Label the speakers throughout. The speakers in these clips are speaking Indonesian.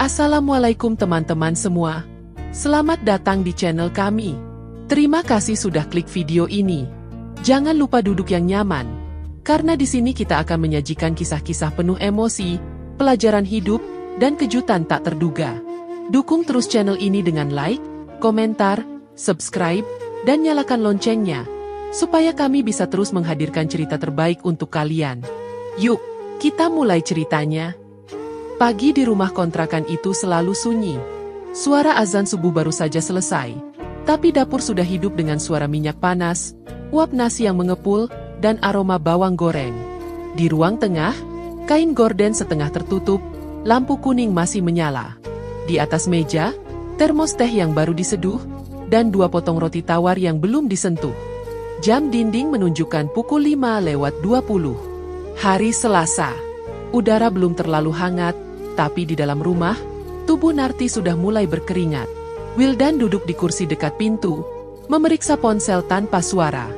Speaker 1: Assalamualaikum teman-teman semua. Selamat datang di channel kami. Terima kasih sudah klik video ini. Jangan lupa duduk yang nyaman, karena di sini kita akan menyajikan kisah-kisah penuh emosi, pelajaran hidup, dan kejutan tak terduga. Dukung terus channel ini dengan like, komentar, subscribe, dan nyalakan loncengnya, supaya kami bisa terus menghadirkan cerita terbaik untuk kalian. Yuk, kita mulai ceritanya. Pagi di rumah kontrakan itu selalu sunyi. Suara azan subuh baru saja selesai, tapi dapur sudah hidup dengan suara minyak panas, uap nasi yang mengepul, dan aroma bawang goreng. Di ruang tengah, kain gorden setengah tertutup, lampu kuning masih menyala. Di atas meja, termos teh yang baru diseduh, dan 2 potong roti tawar yang belum disentuh. Jam dinding menunjukkan pukul 5:20. Hari Selasa. Udara belum terlalu hangat, tapi di dalam rumah, tubuh Narti sudah mulai berkeringat. Wildan duduk di kursi dekat pintu, memeriksa ponsel tanpa suara.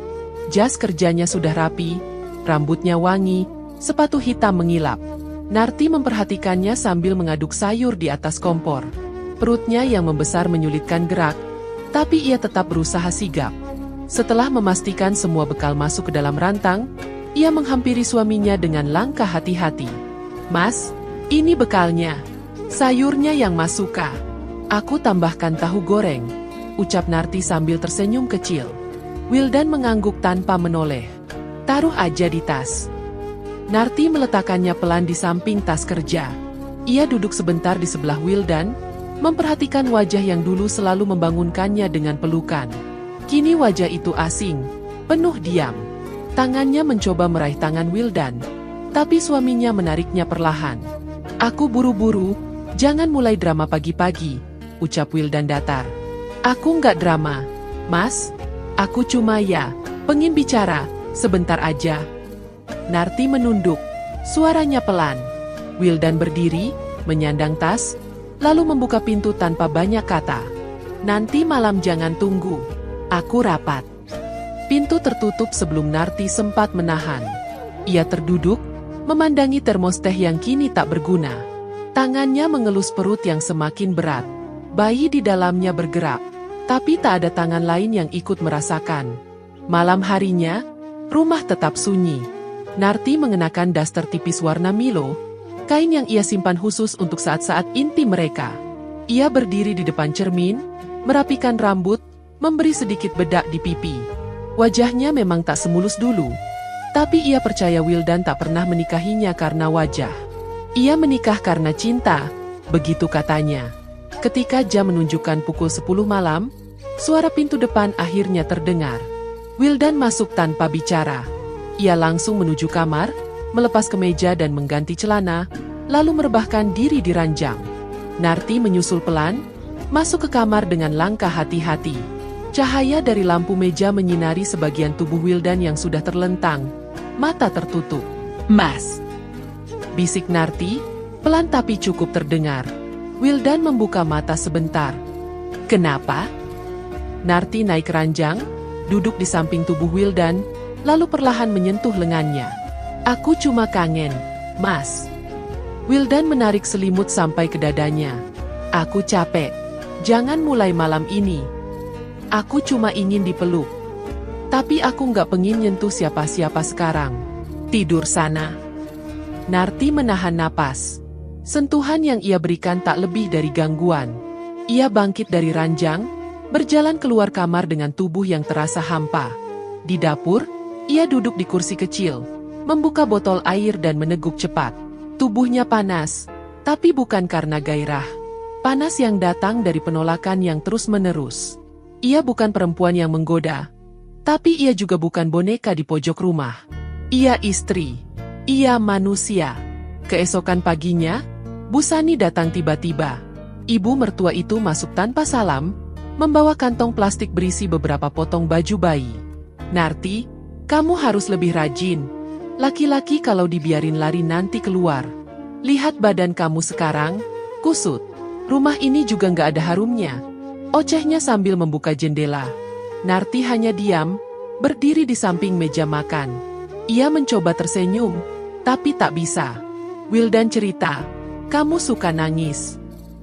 Speaker 1: Jas kerjanya sudah rapi, rambutnya wangi, sepatu hitam mengilap. Narti memperhatikannya sambil mengaduk sayur di atas kompor. Perutnya yang membesar menyulitkan gerak, tapi ia tetap berusaha sigap. Setelah memastikan semua bekal masuk ke dalam rantang, ia menghampiri suaminya dengan langkah hati-hati. "Mas, ini bekalnya. Sayurnya yang Mas suka. Aku tambahkan tahu goreng," ucap Narti sambil tersenyum kecil. Wildan mengangguk tanpa menoleh. "Taruh aja di tas." Narti meletakkannya pelan di samping tas kerja. Ia duduk sebentar di sebelah Wildan, memperhatikan wajah yang dulu selalu membangunkannya dengan pelukan. Kini wajah itu asing, penuh diam. Tangannya mencoba meraih tangan Wildan, tapi suaminya menariknya perlahan. "Aku buru-buru, jangan mulai drama pagi-pagi," ucap Wildan datar. "Aku nggak drama, Mas. Aku cuma pengen bicara, sebentar aja." Narti menunduk, suaranya pelan. Wildan berdiri, menyandang tas, lalu membuka pintu tanpa banyak kata. "Nanti malam jangan tunggu. Aku rapat." Pintu tertutup sebelum Narti sempat menahan. Ia terduduk, memandangi termos teh yang kini tak berguna. Tangannya mengelus perut yang semakin berat. Bayi di dalamnya bergerak, tapi tak ada tangan lain yang ikut merasakan. Malam harinya, rumah tetap sunyi. Narti mengenakan daster tipis warna Milo, kain yang ia simpan khusus untuk saat-saat intim mereka. Ia berdiri di depan cermin, merapikan rambut, memberi sedikit bedak di pipi. Wajahnya memang tak semulus dulu, tapi ia percaya Wildan tak pernah menikahinya karena wajah. Ia menikah karena cinta, begitu katanya. Ketika jam menunjukkan pukul 10 malam, suara pintu depan akhirnya terdengar. Wildan masuk tanpa bicara. Ia langsung menuju kamar, melepas kemeja dan mengganti celana, lalu merebahkan diri di ranjang. Narti menyusul pelan, masuk ke kamar dengan langkah hati-hati. Cahaya dari lampu meja menyinari sebagian tubuh Wildan yang sudah terlentang, mata tertutup. "Mas," bisik Narti, pelan tapi cukup terdengar. Wildan membuka mata sebentar. "Kenapa?" Narti naik ranjang, duduk di samping tubuh Wildan, lalu perlahan menyentuh lengannya. "Aku cuma kangen, Mas." Wildan menarik selimut sampai ke dadanya. "Aku capek. Jangan mulai malam ini. Aku cuma ingin dipeluk. Tapi aku nggak pengen nyentuh siapa-siapa sekarang. Tidur sana." Narti menahan napas. Sentuhan yang ia berikan tak lebih dari gangguan. Ia bangkit dari ranjang, berjalan keluar kamar dengan tubuh yang terasa hampa. Di dapur, ia duduk di kursi kecil, membuka botol air dan meneguk cepat. Tubuhnya panas, tapi bukan karena gairah. Panas yang datang dari penolakan yang terus-menerus. Ia bukan perempuan yang menggoda, tapi ia juga bukan boneka di pojok rumah. Ia istri. Ia manusia. Keesokan paginya, Bu Sani datang tiba-tiba. Ibu mertua itu masuk tanpa salam, membawa kantong plastik berisi beberapa potong baju bayi. "Narti, kamu harus lebih rajin. Laki-laki kalau dibiarin lari nanti keluar. Lihat badan kamu sekarang, kusut. Rumah ini juga nggak ada harumnya," ocehnya sambil membuka jendela. Narti hanya diam, berdiri di samping meja makan. Ia mencoba tersenyum, tapi tak bisa. "Wildan cerita, kamu suka nangis.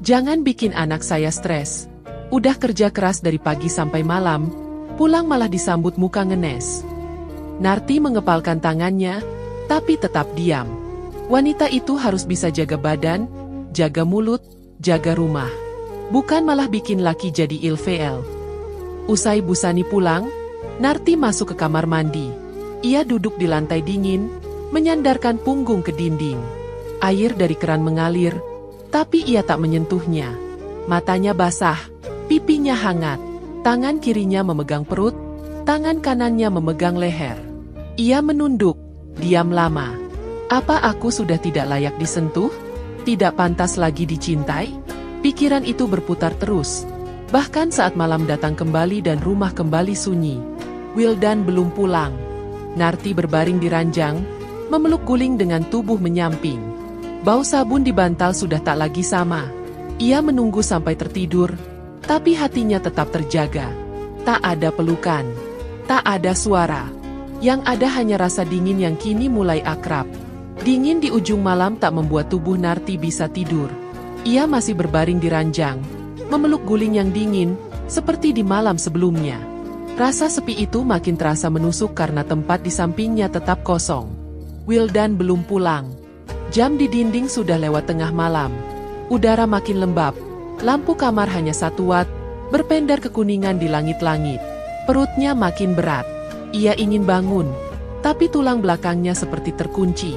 Speaker 1: Jangan bikin anak saya stres. Udah kerja keras dari pagi sampai malam, pulang malah disambut muka ngenes. Narti mengepalkan tangannya, tapi tetap diam. Wanita itu harus bisa jaga badan, jaga mulut, jaga rumah. Bukan malah bikin laki jadi ilfeel. Usai Busani pulang, Narti masuk ke kamar mandi. Ia duduk di lantai dingin, menyandarkan punggung ke dinding. Air dari keran mengalir, tapi ia tak menyentuhnya. Matanya basah, pipinya hangat. Tangan kirinya memegang perut, tangan kanannya memegang leher. Ia menunduk, diam lama. Apa aku sudah tidak layak disentuh? Tidak pantas lagi dicintai? Pikiran itu berputar terus. Bahkan saat malam datang kembali dan rumah kembali sunyi. Wildan belum pulang. Narti berbaring di ranjang, memeluk guling dengan tubuh menyamping. Bau sabun di bantal sudah tak lagi sama. Ia menunggu sampai tertidur, tapi hatinya tetap terjaga. Tak ada pelukan, tak ada suara. Yang ada hanya rasa dingin yang kini mulai akrab. Dingin di ujung malam tak membuat tubuh Narti bisa tidur. Ia masih berbaring di ranjang, memeluk guling yang dingin, seperti di malam sebelumnya. Rasa sepi itu makin terasa menusuk karena tempat di sampingnya tetap kosong. Wildan belum pulang. Jam di dinding sudah lewat tengah malam. Udara makin lembab. Lampu kamar hanya 1 watt, berpendar kekuningan di langit-langit. Perutnya makin berat. Ia ingin bangun, tapi tulang belakangnya seperti terkunci.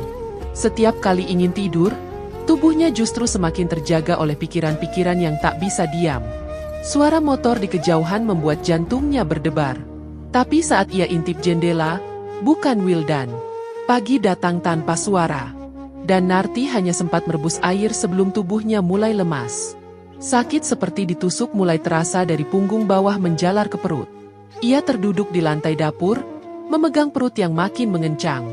Speaker 1: Setiap kali ingin tidur, tubuhnya justru semakin terjaga oleh pikiran-pikiran yang tak bisa diam. Suara motor di kejauhan membuat jantungnya berdebar. Tapi saat ia intip jendela, bukan Wildan. Pagi datang tanpa suara. Dan Narti hanya sempat merebus air sebelum tubuhnya mulai lemas. Sakit seperti ditusuk mulai terasa dari punggung bawah menjalar ke perut. Ia terduduk di lantai dapur, memegang perut yang makin mengencang.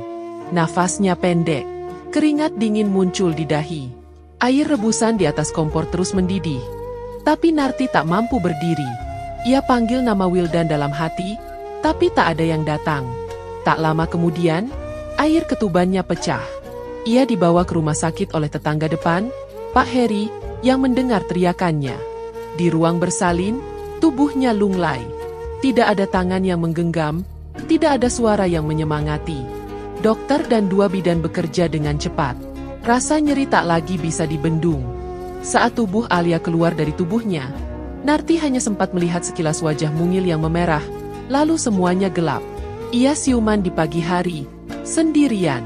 Speaker 1: Nafasnya pendek. Keringat dingin muncul di dahi. Air rebusan di atas kompor terus mendidih. Tapi Narti tak mampu berdiri. Ia panggil nama Wildan dalam hati, tapi tak ada yang datang. Tak lama kemudian, air ketubannya pecah. Ia dibawa ke rumah sakit oleh tetangga depan, Pak Heri, yang mendengar teriakannya. Di ruang bersalin, tubuhnya lunglai. Tidak ada tangan yang menggenggam, tidak ada suara yang menyemangati. Dokter dan 2 bidan bekerja dengan cepat. Rasa nyeri tak lagi bisa dibendung. Saat tubuh Alia keluar dari tubuhnya, Narti hanya sempat melihat sekilas wajah mungil yang memerah, lalu semuanya gelap. Ia siuman di pagi hari, sendirian.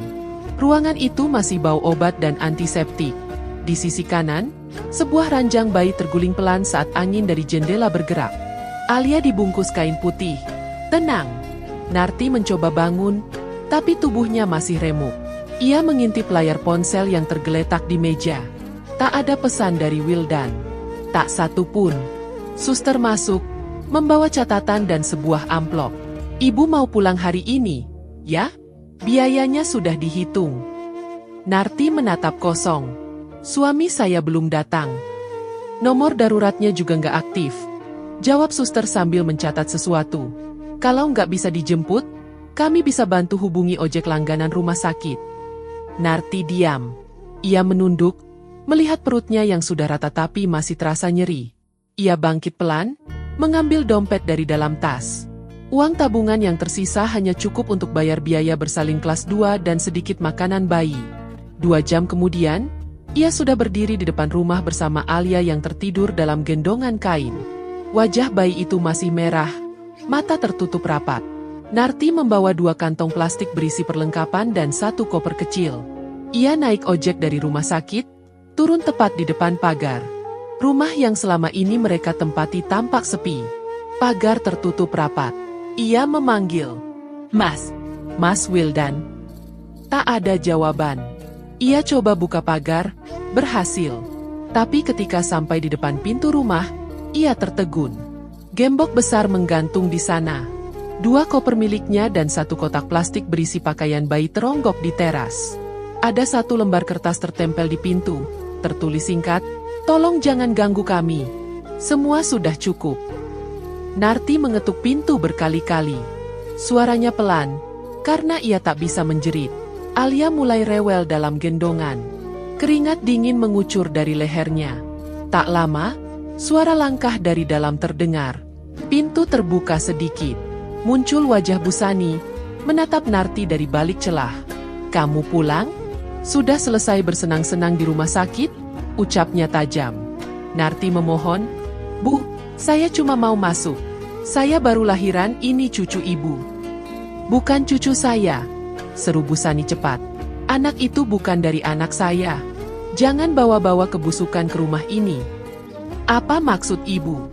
Speaker 1: Ruangan itu masih bau obat dan antiseptik. Di sisi kanan, sebuah ranjang bayi terguling pelan saat angin dari jendela bergerak. Alia dibungkus kain putih. Tenang. Narti mencoba bangun, tapi tubuhnya masih remuk. Ia mengintip layar ponsel yang tergeletak di meja. Tak ada pesan dari Wildan. Tak satu pun. Suster masuk, membawa catatan dan sebuah amplop. Ibu mau pulang hari ini, ya? Biayanya sudah dihitung. Narti menatap kosong. Suami saya belum datang. Nomor daruratnya juga nggak aktif. Jawab suster sambil mencatat sesuatu. Kalau nggak bisa dijemput, kami bisa bantu hubungi ojek langganan rumah sakit. Narti diam. Ia menunduk, melihat perutnya yang sudah rata tapi masih terasa nyeri. Ia bangkit pelan, mengambil dompet dari dalam tas. Uang tabungan yang tersisa hanya cukup untuk bayar biaya bersalin kelas 2 dan sedikit makanan bayi. 2 jam kemudian, ia sudah berdiri di depan rumah bersama Alia yang tertidur dalam gendongan kain. Wajah bayi itu masih merah, mata tertutup rapat. Narti membawa 2 kantong plastik berisi perlengkapan dan 1 koper kecil. Ia naik ojek dari rumah sakit, turun tepat di depan pagar. Rumah yang selama ini mereka tempati tampak sepi. Pagar tertutup rapat. Ia memanggil, "Mas, Mas Wildan." Tak ada jawaban. Ia coba buka pagar, berhasil. Tapi ketika sampai di depan pintu rumah, ia tertegun. Gembok besar menggantung di sana. 2 koper miliknya dan 1 kotak plastik berisi pakaian bayi teronggok di teras. Ada 1 lembar kertas tertempel di pintu, tertulis singkat, "Tolong jangan ganggu kami. Semua sudah cukup." Narti mengetuk pintu berkali-kali. Suaranya pelan, karena ia tak bisa menjerit. Alia mulai rewel dalam gendongan. Keringat dingin mengucur dari lehernya. Tak lama, suara langkah dari dalam terdengar. Pintu terbuka sedikit. Muncul wajah Busani, menatap Narti dari balik celah. "Kamu pulang? Sudah selesai bersenang-senang di rumah sakit?" ucapnya tajam. Narti memohon, "Bu, saya cuma mau masuk. Saya baru lahiran, ini cucu ibu." "Bukan cucu saya," seru Busani cepat. "Anak itu bukan dari anak saya. Jangan bawa-bawa kebusukan ke rumah ini." "Apa maksud ibu?"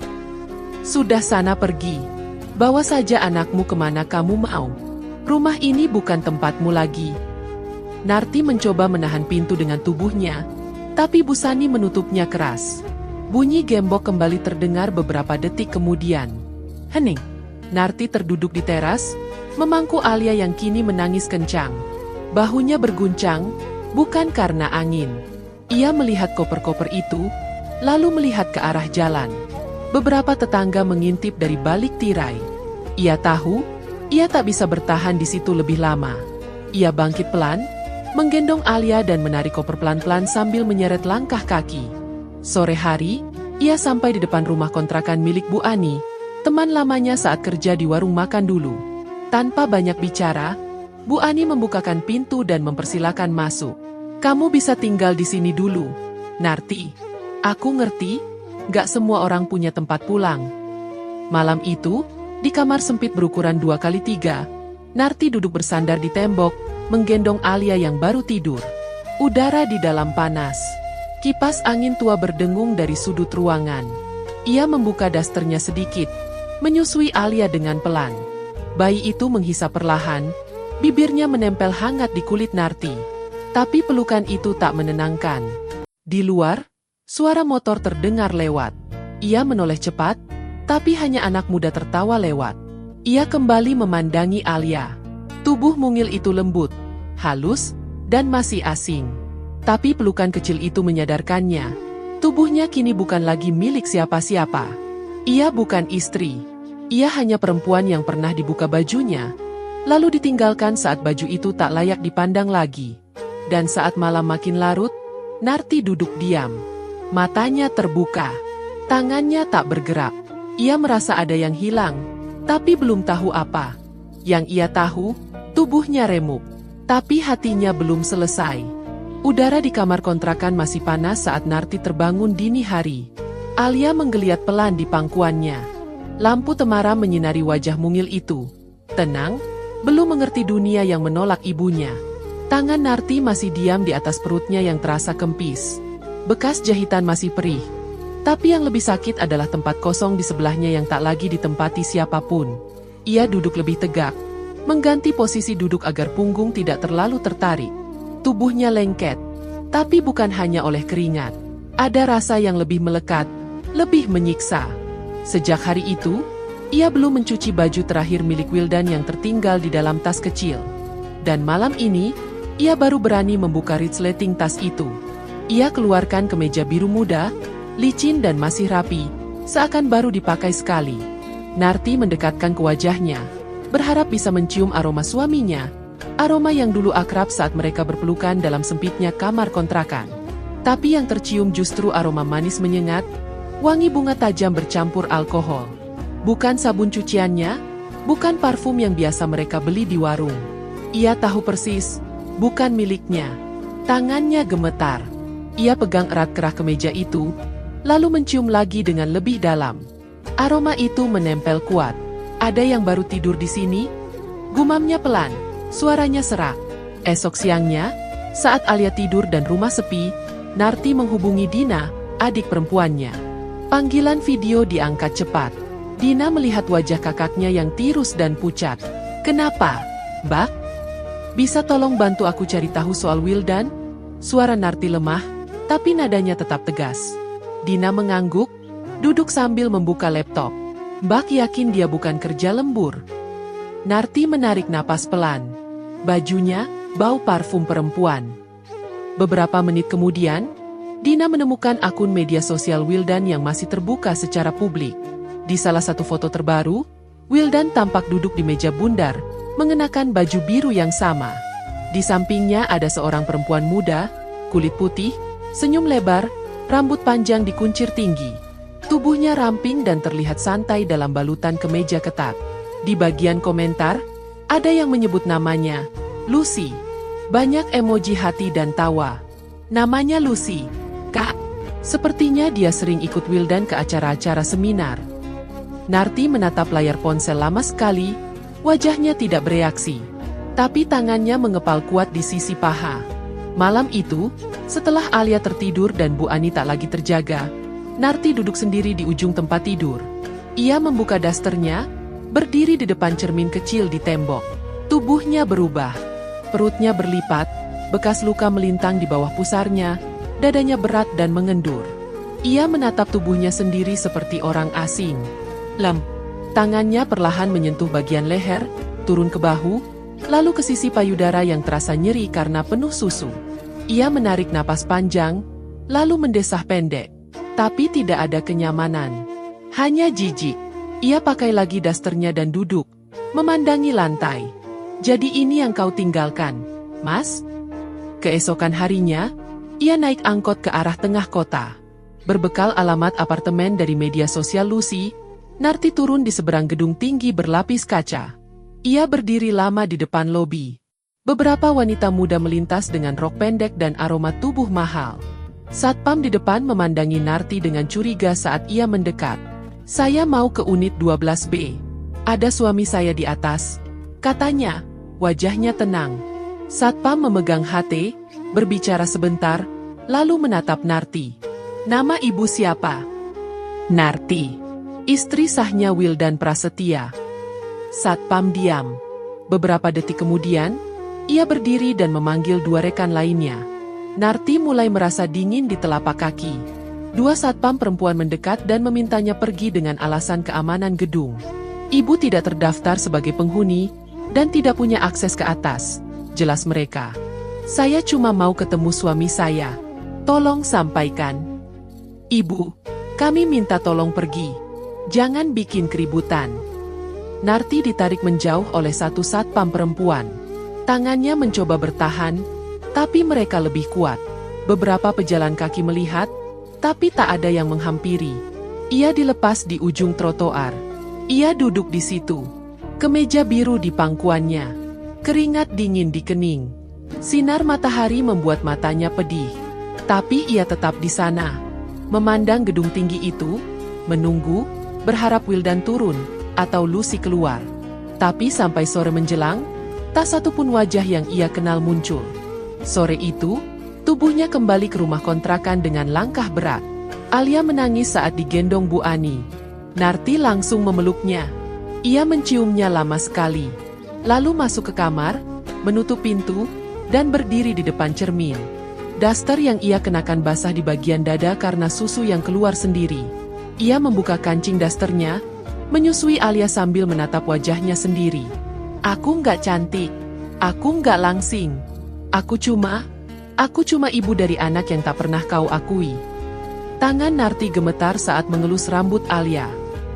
Speaker 1: "Sudah sana pergi. Bawa saja anakmu kemana kamu mau. Rumah ini bukan tempatmu lagi." Narti mencoba menahan pintu dengan tubuhnya, tapi Busani menutupnya keras. Bunyi gembok kembali terdengar beberapa detik kemudian. Hening. Narti terduduk di teras, memangku Alia yang kini menangis kencang. Bahunya berguncang, bukan karena angin. Ia melihat koper-koper itu, lalu melihat ke arah jalan. Beberapa tetangga mengintip dari balik tirai. Ia tahu, ia tak bisa bertahan di situ lebih lama. Ia bangkit pelan, menggendong Alia dan menarik koper pelan-pelan sambil menyeret langkah kaki. Sore hari, ia sampai di depan rumah kontrakan milik Bu Ani, teman lamanya saat kerja di warung makan dulu. Tanpa banyak bicara, Bu Ani membukakan pintu dan mempersilakan masuk. "Kamu bisa tinggal di sini dulu, Narti. Aku ngerti, gak semua orang punya tempat pulang." Malam itu, di kamar sempit berukuran 2x3, Narti duduk bersandar di tembok, menggendong Alia yang baru tidur. Udara di dalam panas. Kipas angin tua berdengung dari sudut ruangan. Ia membuka dasternya sedikit, menyusui Alia dengan pelan. Bayi itu menghisap perlahan, bibirnya menempel hangat di kulit Narti. Tapi pelukan itu tak menenangkan. Di luar, suara motor terdengar lewat. Ia menoleh cepat, tapi hanya anak muda tertawa lewat. Ia kembali memandangi Alia. Tubuh mungil itu lembut, halus, dan masih asing. Tapi pelukan kecil itu menyadarkannya. Tubuhnya kini bukan lagi milik siapa-siapa. Ia bukan istri. Ia hanya perempuan yang pernah dibuka bajunya, lalu ditinggalkan saat baju itu tak layak dipandang lagi. Dan saat malam makin larut, Narti duduk diam. Matanya terbuka. Tangannya tak bergerak. Ia merasa ada yang hilang, tapi belum tahu apa. Yang ia tahu, tubuhnya remuk. Tapi hatinya belum selesai. Udara di kamar kontrakan masih panas saat Narti terbangun dini hari. Alia menggeliat pelan di pangkuannya. Lampu temaram menyinari wajah mungil itu. Tenang, belum mengerti dunia yang menolak ibunya. Tangan Narti masih diam di atas perutnya yang terasa kempis. Bekas jahitan masih perih. Tapi yang lebih sakit adalah tempat kosong di sebelahnya yang tak lagi ditempati siapapun. Ia duduk lebih tegak, mengganti posisi duduk agar punggung tidak terlalu tertarik. Tubuhnya lengket, tapi bukan hanya oleh keringat. Ada rasa yang lebih melekat, lebih menyiksa. Sejak hari itu, ia belum mencuci baju terakhir milik Wildan yang tertinggal di dalam tas kecil. Dan malam ini, ia baru berani membuka resleting tas itu. Ia keluarkan kemeja biru muda, licin dan masih rapi, seakan baru dipakai sekali. Narti mendekatkan ke wajahnya, berharap bisa mencium aroma suaminya, aroma yang dulu akrab saat mereka berpelukan dalam sempitnya kamar kontrakan. Tapi yang tercium justru aroma manis menyengat, wangi bunga tajam bercampur alkohol. Bukan sabun cuciannya, bukan parfum yang biasa mereka beli di warung. Ia tahu persis, bukan miliknya. Tangannya gemetar. Ia pegang erat kerah kemeja itu, lalu mencium lagi dengan lebih dalam. Aroma itu menempel kuat. "Ada yang baru tidur di sini?" Gumamnya pelan, suaranya serak. Esok siangnya, saat Alia tidur dan rumah sepi, Narti menghubungi Dina, adik perempuannya. Panggilan video diangkat cepat. Dina melihat wajah kakaknya yang tirus dan pucat. "Kenapa, Bak? Bisa tolong bantu aku cari tahu soal Wildan?" Suara Narti lemah, tapi nadanya tetap tegas. Dina mengangguk, duduk sambil membuka laptop. "Bak yakin dia bukan kerja lembur?" Narti menarik napas pelan. Bajunya, bau parfum perempuan. Beberapa menit kemudian, Dina menemukan akun media sosial Wildan yang masih terbuka secara publik. Di salah satu foto terbaru, Wildan tampak duduk di meja bundar, mengenakan baju biru yang sama. Di sampingnya ada seorang perempuan muda, kulit putih, senyum lebar, rambut panjang dikuncir tinggi. Tubuhnya ramping dan terlihat santai dalam balutan kemeja ketat. Di bagian komentar, ada yang menyebut namanya, Lucy. Banyak emoji hati dan tawa. Namanya Lucy, Kak. Sepertinya dia sering ikut Wildan ke acara-acara seminar. Narti menatap layar ponsel lama sekali, wajahnya tidak bereaksi. Tapi tangannya mengepal kuat di sisi paha. Malam itu, setelah Alia tertidur dan Bu Ani tak lagi terjaga, Narti duduk sendiri di ujung tempat tidur. Ia membuka dasternya, berdiri di depan cermin kecil di tembok. Tubuhnya berubah. Perutnya berlipat, bekas luka melintang di bawah pusarnya, dadanya berat dan mengendur. Ia menatap tubuhnya sendiri seperti orang asing. Tangannya perlahan menyentuh bagian leher, turun ke bahu, lalu ke sisi payudara yang terasa nyeri karena penuh susu. Ia menarik napas panjang, lalu mendesah pendek. Tapi tidak ada kenyamanan. Hanya jijik. Ia pakai lagi dasternya dan duduk, memandangi lantai. Jadi ini yang kau tinggalkan, Mas? Keesokan harinya, ia naik angkot ke arah tengah kota. Berbekal alamat apartemen dari media sosial Lucy, Narti turun di seberang gedung tinggi berlapis kaca. Ia berdiri lama di depan lobi. Beberapa wanita muda melintas dengan rok pendek dan aroma tubuh mahal. Satpam di depan memandangi Narti dengan curiga saat ia mendekat. Saya mau ke unit 12B. Ada suami saya di atas. Katanya, wajahnya tenang. Satpam memegang HT, berbicara sebentar, lalu menatap Narti. Nama ibu siapa? Narti. Istri sahnya Wildan Prasetya. Satpam diam. Beberapa detik kemudian, ia berdiri dan memanggil dua rekan lainnya. Narti mulai merasa dingin di telapak kaki. Dua satpam perempuan mendekat dan memintanya pergi dengan alasan keamanan gedung. Ibu tidak terdaftar sebagai penghuni, dan tidak punya akses ke atas. Jelas mereka. Saya cuma mau ketemu suami saya. Tolong sampaikan. Ibu, kami minta tolong pergi. Jangan bikin keributan. Narti ditarik menjauh oleh satu satpam perempuan. Tangannya mencoba bertahan, tapi mereka lebih kuat. Beberapa pejalan kaki melihat, tapi tak ada yang menghampiri. Ia dilepas di ujung trotoar. Ia duduk di situ. Kemeja biru di pangkuannya. Keringat dingin di kening. Sinar matahari membuat matanya pedih. Tapi ia tetap di sana. Memandang gedung tinggi itu, menunggu, berharap Wildan turun, atau Lucy keluar. Tapi sampai sore menjelang, tak satu pun wajah yang ia kenal muncul. Sore itu, tubuhnya kembali ke rumah kontrakan dengan langkah berat. Alia menangis saat digendong Bu Ani. Narti langsung memeluknya. Ia menciumnya lama sekali. Lalu masuk ke kamar, menutup pintu, dan berdiri di depan cermin. Daster yang ia kenakan basah di bagian dada karena susu yang keluar sendiri. Ia membuka kancing dasternya, menyusui Alia sambil menatap wajahnya sendiri. Aku nggak cantik. Aku nggak langsing. Aku cuma ibu dari anak yang tak pernah kau akui. Tangan Narti gemetar saat mengelus rambut Alia.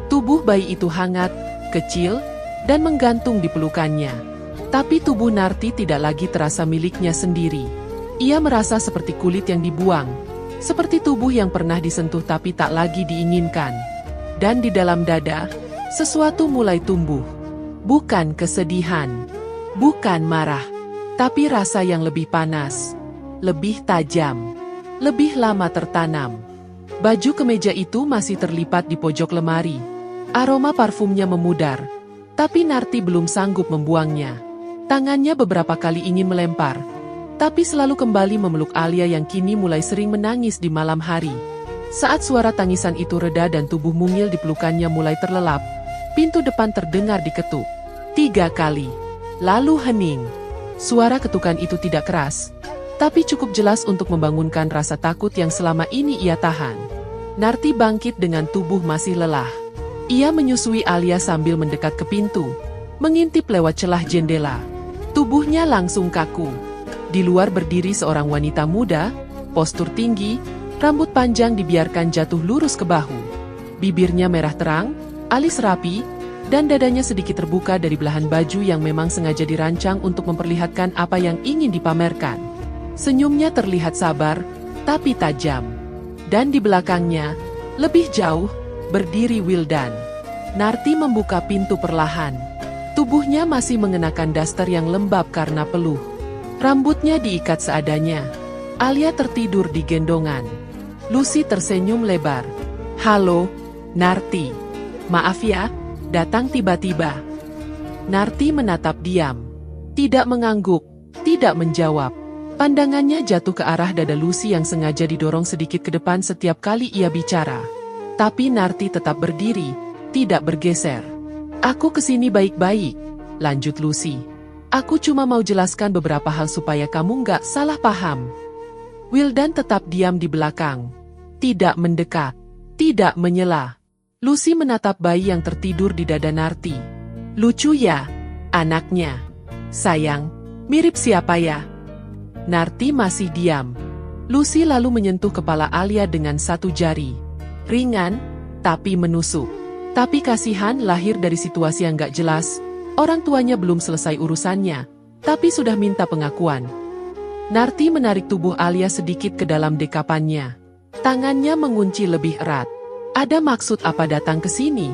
Speaker 1: Tubuh bayi itu hangat, kecil, dan menggantung di pelukannya. Tapi tubuh Narti tidak lagi terasa miliknya sendiri. Ia merasa seperti kulit yang dibuang. Seperti tubuh yang pernah disentuh tapi tak lagi diinginkan. Dan di dalam dada, sesuatu mulai tumbuh. Bukan kesedihan, bukan marah, tapi rasa yang lebih panas, lebih tajam, lebih lama tertanam. Baju kemeja itu masih terlipat di pojok lemari. Aroma parfumnya memudar, tapi Narti belum sanggup membuangnya. Tangannya beberapa kali ingin melempar, tapi selalu kembali memeluk Alia yang kini mulai sering menangis di malam hari. Saat suara tangisan itu reda dan tubuh mungil di pelukannya mulai terlelap, pintu depan terdengar diketuk 3 kali. Lalu hening. Suara ketukan itu tidak keras, tapi cukup jelas untuk membangunkan rasa takut yang selama ini ia tahan. Narti bangkit dengan tubuh masih lelah. Ia menyusui Alia sambil mendekat ke pintu, mengintip lewat celah jendela. Tubuhnya langsung kaku. Di luar berdiri seorang wanita muda, postur tinggi, rambut panjang dibiarkan jatuh lurus ke bahu. Bibirnya merah terang, alis rapi, dan dadanya sedikit terbuka dari belahan baju yang memang sengaja dirancang untuk memperlihatkan apa yang ingin dipamerkan. Senyumnya terlihat sabar, tapi tajam. Dan di belakangnya, lebih jauh, berdiri Wildan. Narti membuka pintu perlahan. Tubuhnya masih mengenakan daster yang lembab karena peluh. Rambutnya diikat seadanya. Alia tertidur di gendongan. Lucy tersenyum lebar. "Halo, Narti. Maaf ya, datang tiba-tiba." Narti menatap diam. Tidak mengangguk, tidak menjawab. Pandangannya jatuh ke arah dada Lucy yang sengaja didorong sedikit ke depan setiap kali ia bicara. Tapi Narti tetap berdiri, tidak bergeser. "Aku kesini baik-baik," lanjut Lucy. "Aku cuma mau jelaskan beberapa hal supaya kamu nggak salah paham." Wildan tetap diam di belakang. Tidak mendekat, tidak menyela. Lucy menatap bayi yang tertidur di dada Narti. "Lucu ya, anaknya. Sayang, mirip siapa ya?" Narti masih diam. Lucy lalu menyentuh kepala Alia dengan satu jari. Ringan, tapi menusuk. Tapi kasihan lahir dari situasi yang gak jelas. Orang tuanya belum selesai urusannya, tapi sudah minta pengakuan. Narti menarik tubuh Alia sedikit ke dalam dekapannya. Tangannya mengunci lebih erat. "Ada maksud apa datang ke sini?"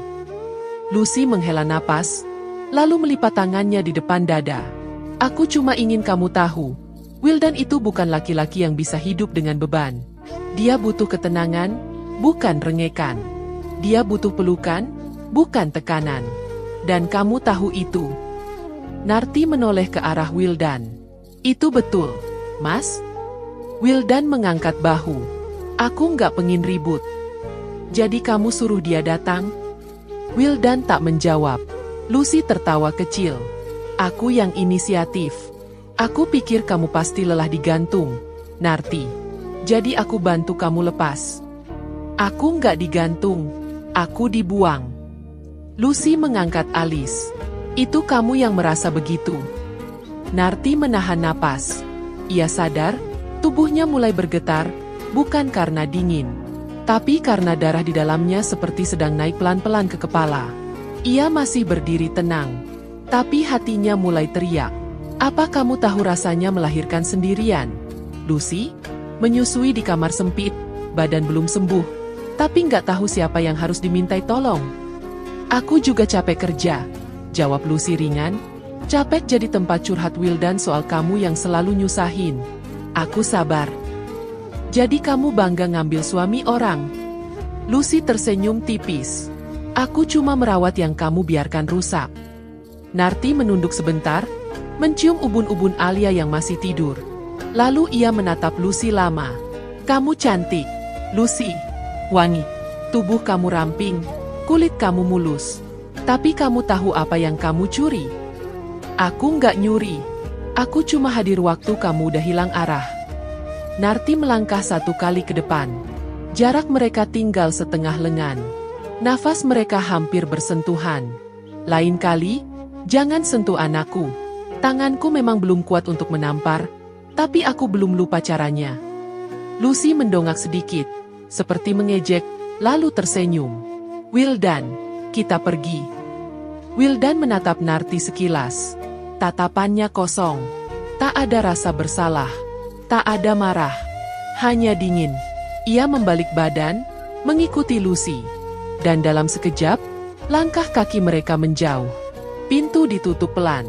Speaker 1: Lucy menghela napas, lalu melipat tangannya di depan dada. "Aku cuma ingin kamu tahu, Wildan itu bukan laki-laki yang bisa hidup dengan beban. Dia butuh ketenangan, bukan rengekan. Dia butuh pelukan, bukan tekanan. Dan kamu tahu itu." Narti menoleh ke arah Wildan. "Itu betul, Mas." Wildan mengangkat bahu. "Aku nggak pengin ribut. Jadi kamu suruh dia datang?" Wildan tak menjawab. Lucy tertawa kecil. "Aku yang inisiatif. Aku pikir kamu pasti lelah digantung, Narti. Jadi aku bantu kamu lepas." "Aku nggak digantung. Aku dibuang." Lucy mengangkat alis. "Itu kamu yang merasa begitu." Narti menahan napas. Ia sadar, tubuhnya mulai bergetar, bukan karena dingin, tapi karena darah di dalamnya seperti sedang naik pelan-pelan ke kepala. Ia masih berdiri tenang, tapi hatinya mulai teriak. "Apa kamu tahu rasanya melahirkan sendirian, Lucy? Menyusui di kamar sempit, badan belum sembuh, tapi nggak tahu siapa yang harus dimintai tolong." "Aku juga capek kerja," jawab Lucy ringan. "Capek jadi tempat curhat Wildan soal kamu yang selalu nyusahin. Aku sabar." "Jadi kamu bangga ngambil suami orang?" Lucy tersenyum tipis. "Aku cuma merawat yang kamu biarkan rusak." Narti menunduk sebentar, mencium ubun-ubun Alia yang masih tidur. Lalu ia menatap Lucy lama. "Kamu cantik, Lucy. Wangi. Tubuh kamu ramping, kulit kamu mulus. Tapi kamu tahu apa yang kamu curi?" "Aku nggak nyuri. Aku cuma hadir waktu kamu udah hilang arah." Narti melangkah satu kali ke depan. Jarak mereka tinggal setengah lengan. Nafas mereka hampir bersentuhan. "Lain kali, jangan sentuh anakku. Tanganku memang belum kuat untuk menampar, tapi aku belum lupa caranya." Lucy mendongak sedikit, seperti mengejek, lalu tersenyum. "Wildan, kita pergi." Wildan menatap Narti sekilas. Tatapannya kosong. Tak ada rasa bersalah. Tak ada marah. Hanya dingin. Ia membalik badan, mengikuti Lucy. Dan dalam sekejap, langkah kaki mereka menjauh. Pintu ditutup pelan.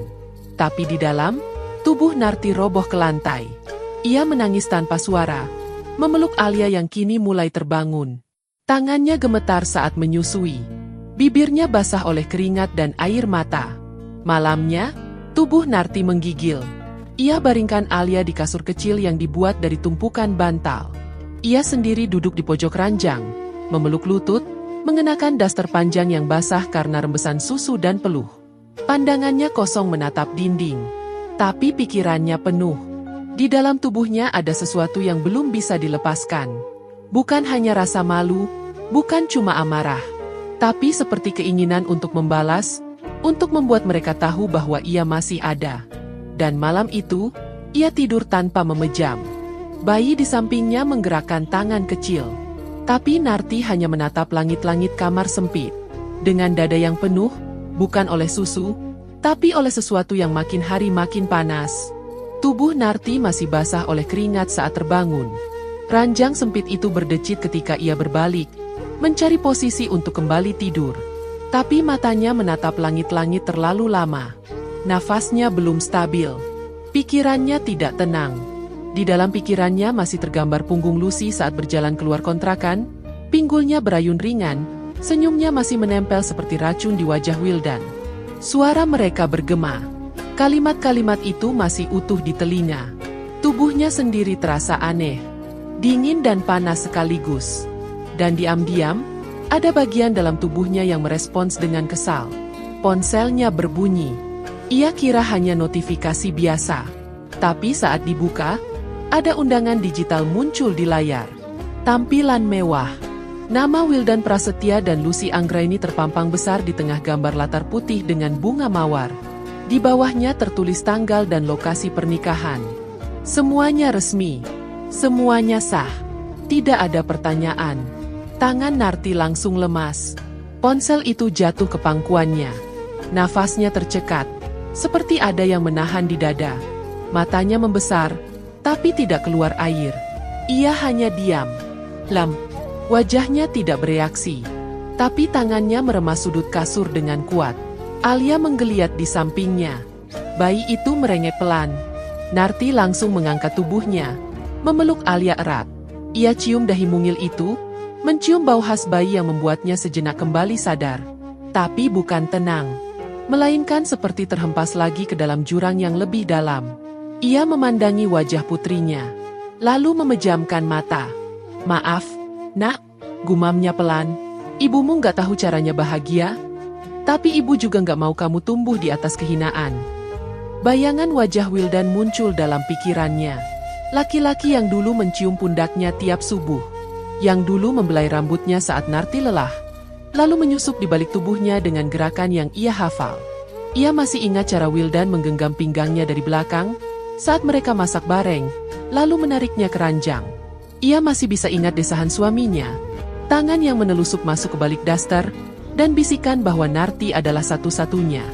Speaker 1: Tapi di dalam, tubuh Narti roboh ke lantai. Ia menangis tanpa suara, memeluk Alia yang kini mulai terbangun. Tangannya gemetar saat menyusui. Bibirnya basah oleh keringat dan air mata. Malamnya, tubuh Narti menggigil. Ia baringkan Alia di kasur kecil yang dibuat dari tumpukan bantal. Ia sendiri duduk di pojok ranjang, memeluk lutut, mengenakan daster panjang yang basah karena rembesan susu dan peluh. Pandangannya kosong menatap dinding, tapi pikirannya penuh. Di dalam tubuhnya ada sesuatu yang belum bisa dilepaskan. Bukan hanya rasa malu, bukan cuma amarah, tapi seperti keinginan untuk membalas, untuk membuat mereka tahu bahwa ia masih ada. Dan malam itu, ia tidur tanpa memejam. Bayi di sampingnya menggerakkan tangan kecil. Tapi Narti hanya menatap langit-langit kamar sempit. Dengan dada yang penuh, bukan oleh susu, tapi oleh sesuatu yang makin hari makin panas. Tubuh Narti masih basah oleh keringat saat terbangun. Ranjang sempit itu berdecit ketika ia berbalik, mencari posisi untuk kembali tidur. Tapi matanya menatap langit-langit terlalu lama. Nafasnya belum stabil. Pikirannya tidak tenang. Di dalam pikirannya masih tergambar punggung Lucy saat berjalan keluar kontrakan, pinggulnya berayun ringan, senyumnya masih menempel seperti racun di wajah Wildan. Suara mereka bergema. Kalimat-kalimat itu masih utuh di telinga. Tubuhnya sendiri terasa aneh, dingin dan panas sekaligus. Dan diam-diam, ada bagian dalam tubuhnya yang merespons dengan kesal. Ponselnya berbunyi. Ia kira hanya notifikasi biasa. Tapi saat dibuka, ada undangan digital muncul di layar. Tampilan mewah. Nama Wildan Prasetya dan Lucy Anggraini terpampang besar di tengah gambar latar putih dengan bunga mawar. Di bawahnya tertulis tanggal dan lokasi pernikahan. Semuanya resmi. Semuanya sah. Tidak ada pertanyaan. Tangan Narti langsung lemas. Ponsel itu jatuh ke pangkuannya. Nafasnya tercekat, seperti ada yang menahan di dada. Matanya membesar, tapi tidak keluar air. Ia hanya diam. Lem. Wajahnya tidak bereaksi. Tapi tangannya meremas sudut kasur dengan kuat. Alia menggeliat di sampingnya. Bayi itu merengek pelan. Narti langsung mengangkat tubuhnya, memeluk Alia erat. Ia cium dahi mungil itu, mencium bau khas bayi yang membuatnya sejenak kembali sadar. Tapi bukan tenang, melainkan seperti terhempas lagi ke dalam jurang yang lebih dalam. Ia memandangi wajah putrinya, lalu memejamkan mata. "Maaf, nak," gumamnya pelan. "Ibumu nggak tahu caranya bahagia? Tapi ibu juga nggak mau kamu tumbuh di atas kehinaan." Bayangan wajah Wildan muncul dalam pikirannya. Laki-laki yang dulu mencium pundaknya tiap subuh. Yang dulu membelai rambutnya saat Narti lelah, lalu menyusup di balik tubuhnya dengan gerakan yang ia hafal. Ia masih ingat cara Wildan menggenggam pinggangnya dari belakang, saat mereka masak bareng, lalu menariknya ke ranjang. Ia masih bisa ingat desahan suaminya, tangan yang menelusup masuk ke balik daster, dan bisikan bahwa Narti adalah satu-satunya.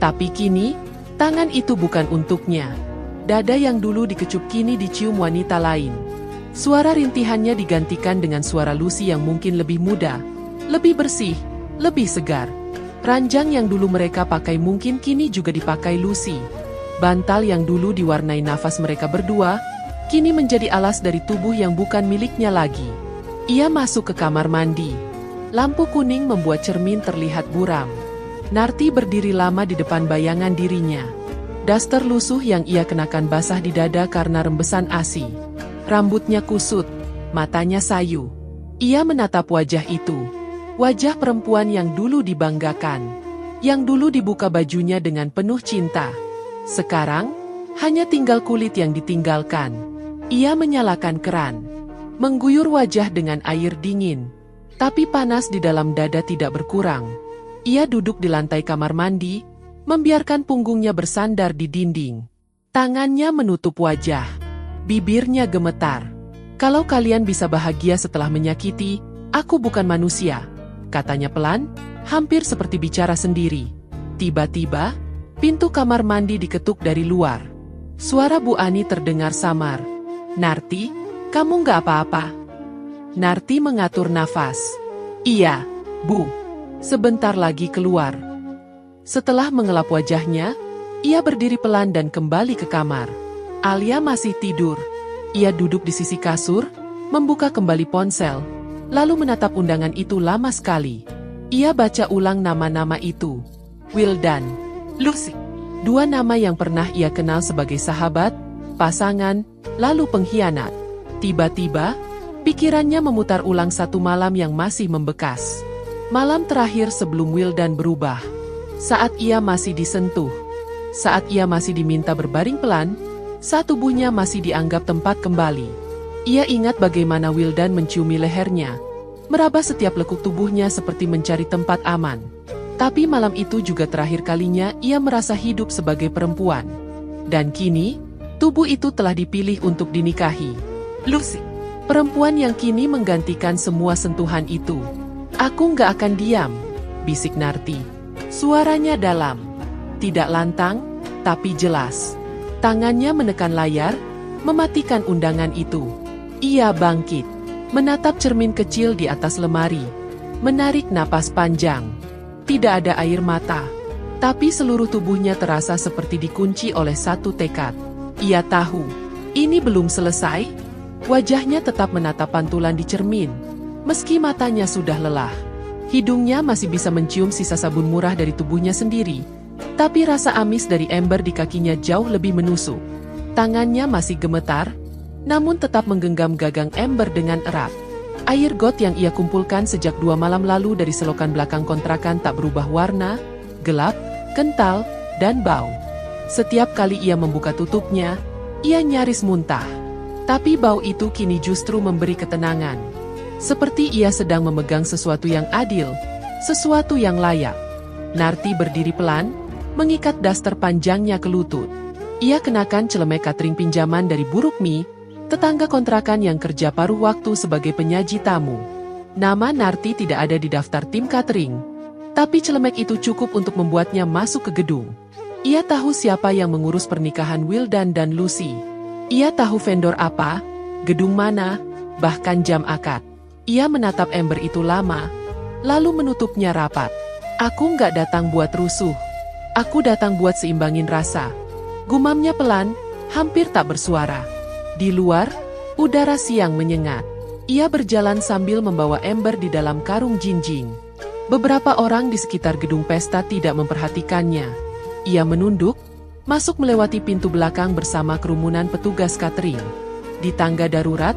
Speaker 1: Tapi kini, tangan itu bukan untuknya. Dada yang dulu dikecup kini dicium wanita lain. Suara rintihannya digantikan dengan suara Lucy yang mungkin lebih muda, lebih bersih, lebih segar. Ranjang yang dulu mereka pakai mungkin kini juga dipakai Lucy. Bantal yang dulu diwarnai nafas mereka berdua, kini menjadi alas dari tubuh yang bukan miliknya lagi. Ia masuk ke kamar mandi. Lampu kuning membuat cermin terlihat buram. Narti berdiri lama di depan bayangan dirinya. Daster lusuh yang ia kenakan basah di dada karena rembesan ASI. Rambutnya kusut, matanya sayu. Ia menatap wajah itu. Wajah perempuan yang dulu dibanggakan. Yang dulu dibuka bajunya dengan penuh cinta. Sekarang, hanya tinggal kulit yang ditinggalkan. Ia menyalakan keran. Mengguyur wajah dengan air dingin. Tapi panas di dalam dada tidak berkurang. Ia duduk di lantai kamar mandi, membiarkan punggungnya bersandar di dinding. Tangannya menutup wajah. Bibirnya gemetar. "Kalau kalian bisa bahagia setelah menyakiti, aku bukan manusia," katanya pelan, hampir seperti bicara sendiri. Tiba-tiba, pintu kamar mandi diketuk dari luar. Suara Bu Ani terdengar samar. "Narti, kamu nggak apa-apa?" Narti mengatur nafas. "Iya, Bu. Sebentar lagi keluar." Setelah mengelap wajahnya, ia berdiri pelan dan kembali ke kamar. Alia masih tidur. Ia duduk di sisi kasur, membuka kembali ponsel, lalu menatap undangan itu lama sekali. Ia baca ulang nama-nama itu. Wildan, Lucy. Dua nama yang pernah ia kenal sebagai sahabat, pasangan, lalu pengkhianat. Tiba-tiba, pikirannya memutar ulang satu malam yang masih membekas. Malam terakhir sebelum Wildan berubah. Saat ia masih disentuh. Saat ia masih diminta berbaring pelan, saat tubuhnya masih dianggap tempat kembali. Ia ingat bagaimana Wildan menciumi lehernya, meraba setiap lekuk tubuhnya seperti mencari tempat aman. Tapi malam itu juga terakhir kalinya ia merasa hidup sebagai perempuan. Dan kini, tubuh itu telah dipilih untuk dinikahi. Lucy, perempuan yang kini menggantikan semua sentuhan itu. "Aku nggak akan diam," bisik Narti. Suaranya dalam, tidak lantang, tapi jelas. Tangannya menekan layar, mematikan undangan itu. Ia bangkit, menatap cermin kecil di atas lemari, menarik napas panjang. Tidak ada air mata, tapi seluruh tubuhnya terasa seperti dikunci oleh satu tekad. Ia tahu, ini belum selesai. Wajahnya tetap menatap pantulan di cermin, meski matanya sudah lelah. Hidungnya masih bisa mencium sisa sabun murah dari tubuhnya sendiri, tapi rasa amis dari ember di kakinya jauh lebih menusuk. Tangannya masih gemetar, namun tetap menggenggam gagang ember dengan erat. Air got yang ia kumpulkan sejak 2 malam lalu dari selokan belakang kontrakan tak berubah warna, gelap, kental, dan bau. Setiap kali ia membuka tutupnya, ia nyaris muntah. Tapi bau itu kini justru memberi ketenangan. Seperti ia sedang memegang sesuatu yang adil, sesuatu yang layak. Narti berdiri pelan, mengikat daster panjangnya ke lutut. Ia kenakan celemek catering pinjaman dari Buruk Mi, tetangga kontrakan yang kerja paruh waktu sebagai penyaji tamu. Nama Narti tidak ada di daftar tim catering, tapi celemek itu cukup untuk membuatnya masuk ke gedung. Ia tahu siapa yang mengurus pernikahan Wildan dan Lucy. Ia tahu vendor apa, gedung mana, bahkan jam akad. Ia menatap ember itu lama, lalu menutupnya rapat. Aku nggak datang buat rusuh. Aku datang buat seimbangin rasa. Gumamnya pelan, hampir tak bersuara. Di luar, udara siang menyengat. Ia berjalan sambil membawa ember di dalam karung jinjing. Beberapa orang di sekitar gedung pesta tidak memperhatikannya. Ia menunduk, masuk melewati pintu belakang bersama kerumunan petugas catering. Di tangga darurat,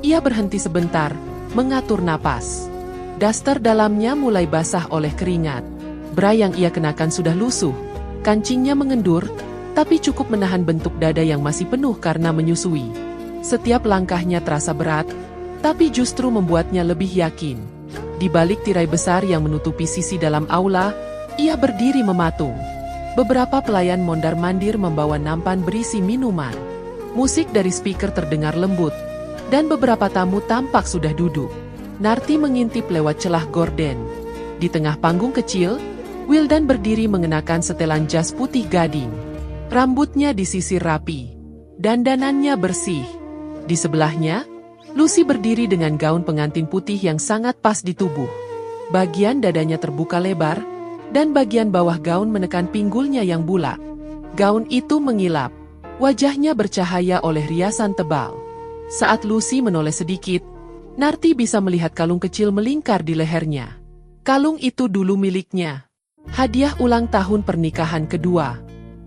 Speaker 1: ia berhenti sebentar, mengatur napas. Daster dalamnya mulai basah oleh keringat. Bra yang ia kenakan sudah lusuh, kancingnya mengendur, tapi cukup menahan bentuk dada yang masih penuh karena menyusui. Setiap langkahnya terasa berat, tapi justru membuatnya lebih yakin. Di balik tirai besar yang menutupi sisi dalam aula, ia berdiri mematung. Beberapa pelayan mondar-mandir membawa nampan berisi minuman. Musik dari speaker terdengar lembut, dan beberapa tamu tampak sudah duduk. Narti mengintip lewat celah gorden. Di tengah panggung kecil, Wildan berdiri mengenakan setelan jas putih gading. Rambutnya disisir rapi, dandanannya bersih. Di sebelahnya, Lucy berdiri dengan gaun pengantin putih yang sangat pas di tubuh. Bagian dadanya terbuka lebar, dan bagian bawah gaun menekan pinggulnya yang bulat. Gaun itu mengilap, wajahnya bercahaya oleh riasan tebal. Saat Lucy menoleh sedikit, Narti bisa melihat kalung kecil melingkar di lehernya. Kalung itu dulu miliknya. Hadiah ulang tahun pernikahan kedua.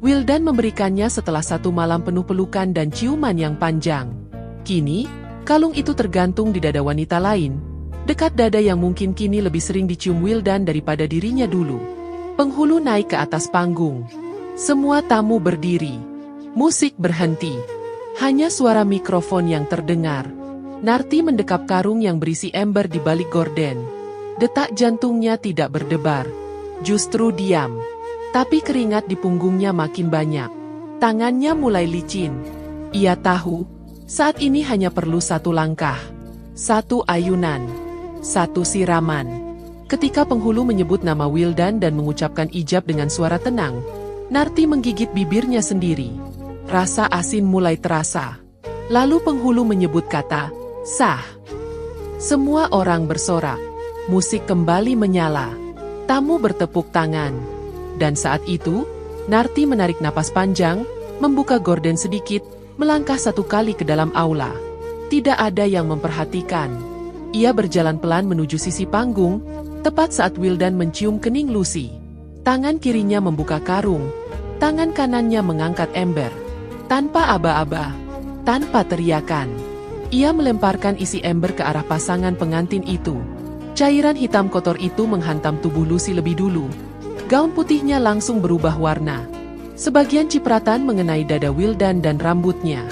Speaker 1: Wildan memberikannya setelah 1 malam penuh pelukan dan ciuman yang panjang. Kini, kalung itu tergantung di dada wanita lain, dekat dada yang mungkin kini lebih sering dicium Wildan daripada dirinya dulu. Penghulu naik ke atas panggung. Semua tamu berdiri. Musik berhenti. Hanya suara mikrofon yang terdengar. Narti mendekap karung yang berisi ember di balik gorden. Detak jantungnya tidak berdebar, justru diam. Tapi keringat di punggungnya makin banyak. Tangannya mulai licin. Ia tahu, saat ini hanya perlu 1 langkah. 1 ayunan. 1 siraman. Ketika penghulu menyebut nama Wildan dan mengucapkan ijab dengan suara tenang, Narti menggigit bibirnya sendiri. Rasa asin mulai terasa. Lalu penghulu menyebut kata, sah. Semua orang bersorak. Musik kembali menyala. Tamu bertepuk tangan. Dan saat itu, Narti menarik napas panjang, membuka gorden sedikit, melangkah 1 kali ke dalam aula. Tidak ada yang memperhatikan. Ia berjalan pelan menuju sisi panggung, tepat saat Wildan mencium kening Lucy. Tangan kirinya membuka karung, tangan kanannya mengangkat ember. Tanpa aba-aba, tanpa teriakan, ia melemparkan isi ember ke arah pasangan pengantin itu. Cairan hitam kotor itu menghantam tubuh Lucy lebih dulu. Gaun putihnya langsung berubah warna. Sebagian cipratan mengenai dada Wildan dan rambutnya.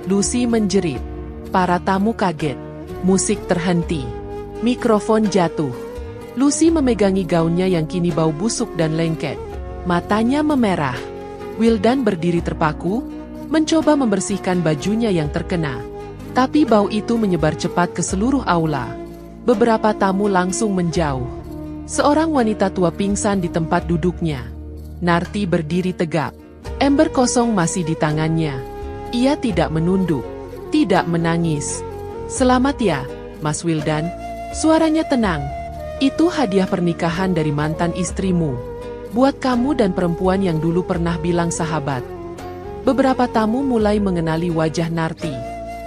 Speaker 1: Lucy menjerit. Para tamu kaget. Musik terhenti. Mikrofon jatuh. Lucy memegangi gaunnya yang kini bau busuk dan lengket. Matanya memerah. Wildan berdiri terpaku, mencoba membersihkan bajunya yang terkena. Tapi bau itu menyebar cepat ke seluruh aula. Beberapa tamu langsung menjauh. Seorang wanita tua pingsan di tempat duduknya. Narti berdiri tegap. Ember kosong masih di tangannya. Ia tidak menunduk, tidak menangis. Selamat ya, Mas Wildan. Suaranya tenang. Itu hadiah pernikahan dari mantan istrimu. Buat kamu dan perempuan yang dulu pernah bilang sahabat. Beberapa tamu mulai mengenali wajah Narti.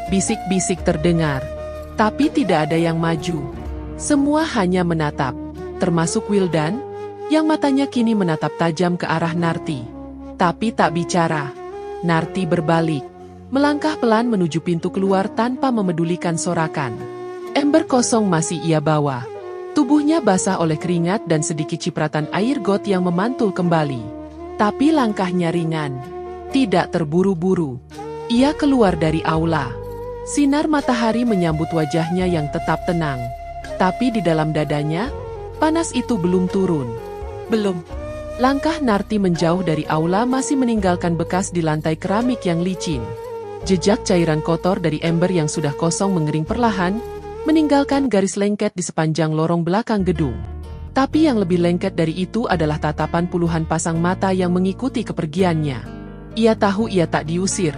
Speaker 1: Bisik-bisik terdengar. Tapi tidak ada yang maju. Semua hanya menatap. Termasuk Wildan, yang matanya kini menatap tajam ke arah Narti. Tapi tak bicara. Narti berbalik. Melangkah pelan menuju pintu keluar tanpa memedulikan sorakan. Ember kosong masih ia bawa. Tubuhnya basah oleh keringat dan sedikit cipratan air got yang memantul kembali. Tapi langkahnya ringan. Tidak terburu-buru. Ia keluar dari aula. Sinar matahari menyambut wajahnya yang tetap tenang. Tapi di dalam dadanya, panas itu belum turun. Belum. Langkah Narti menjauh dari aula masih meninggalkan bekas di lantai keramik yang licin. Jejak cairan kotor dari ember yang sudah kosong mengering perlahan, meninggalkan garis lengket di sepanjang lorong belakang gedung. Tapi yang lebih lengket dari itu adalah tatapan puluhan pasang mata yang mengikuti kepergiannya. Ia tahu ia tak diusir,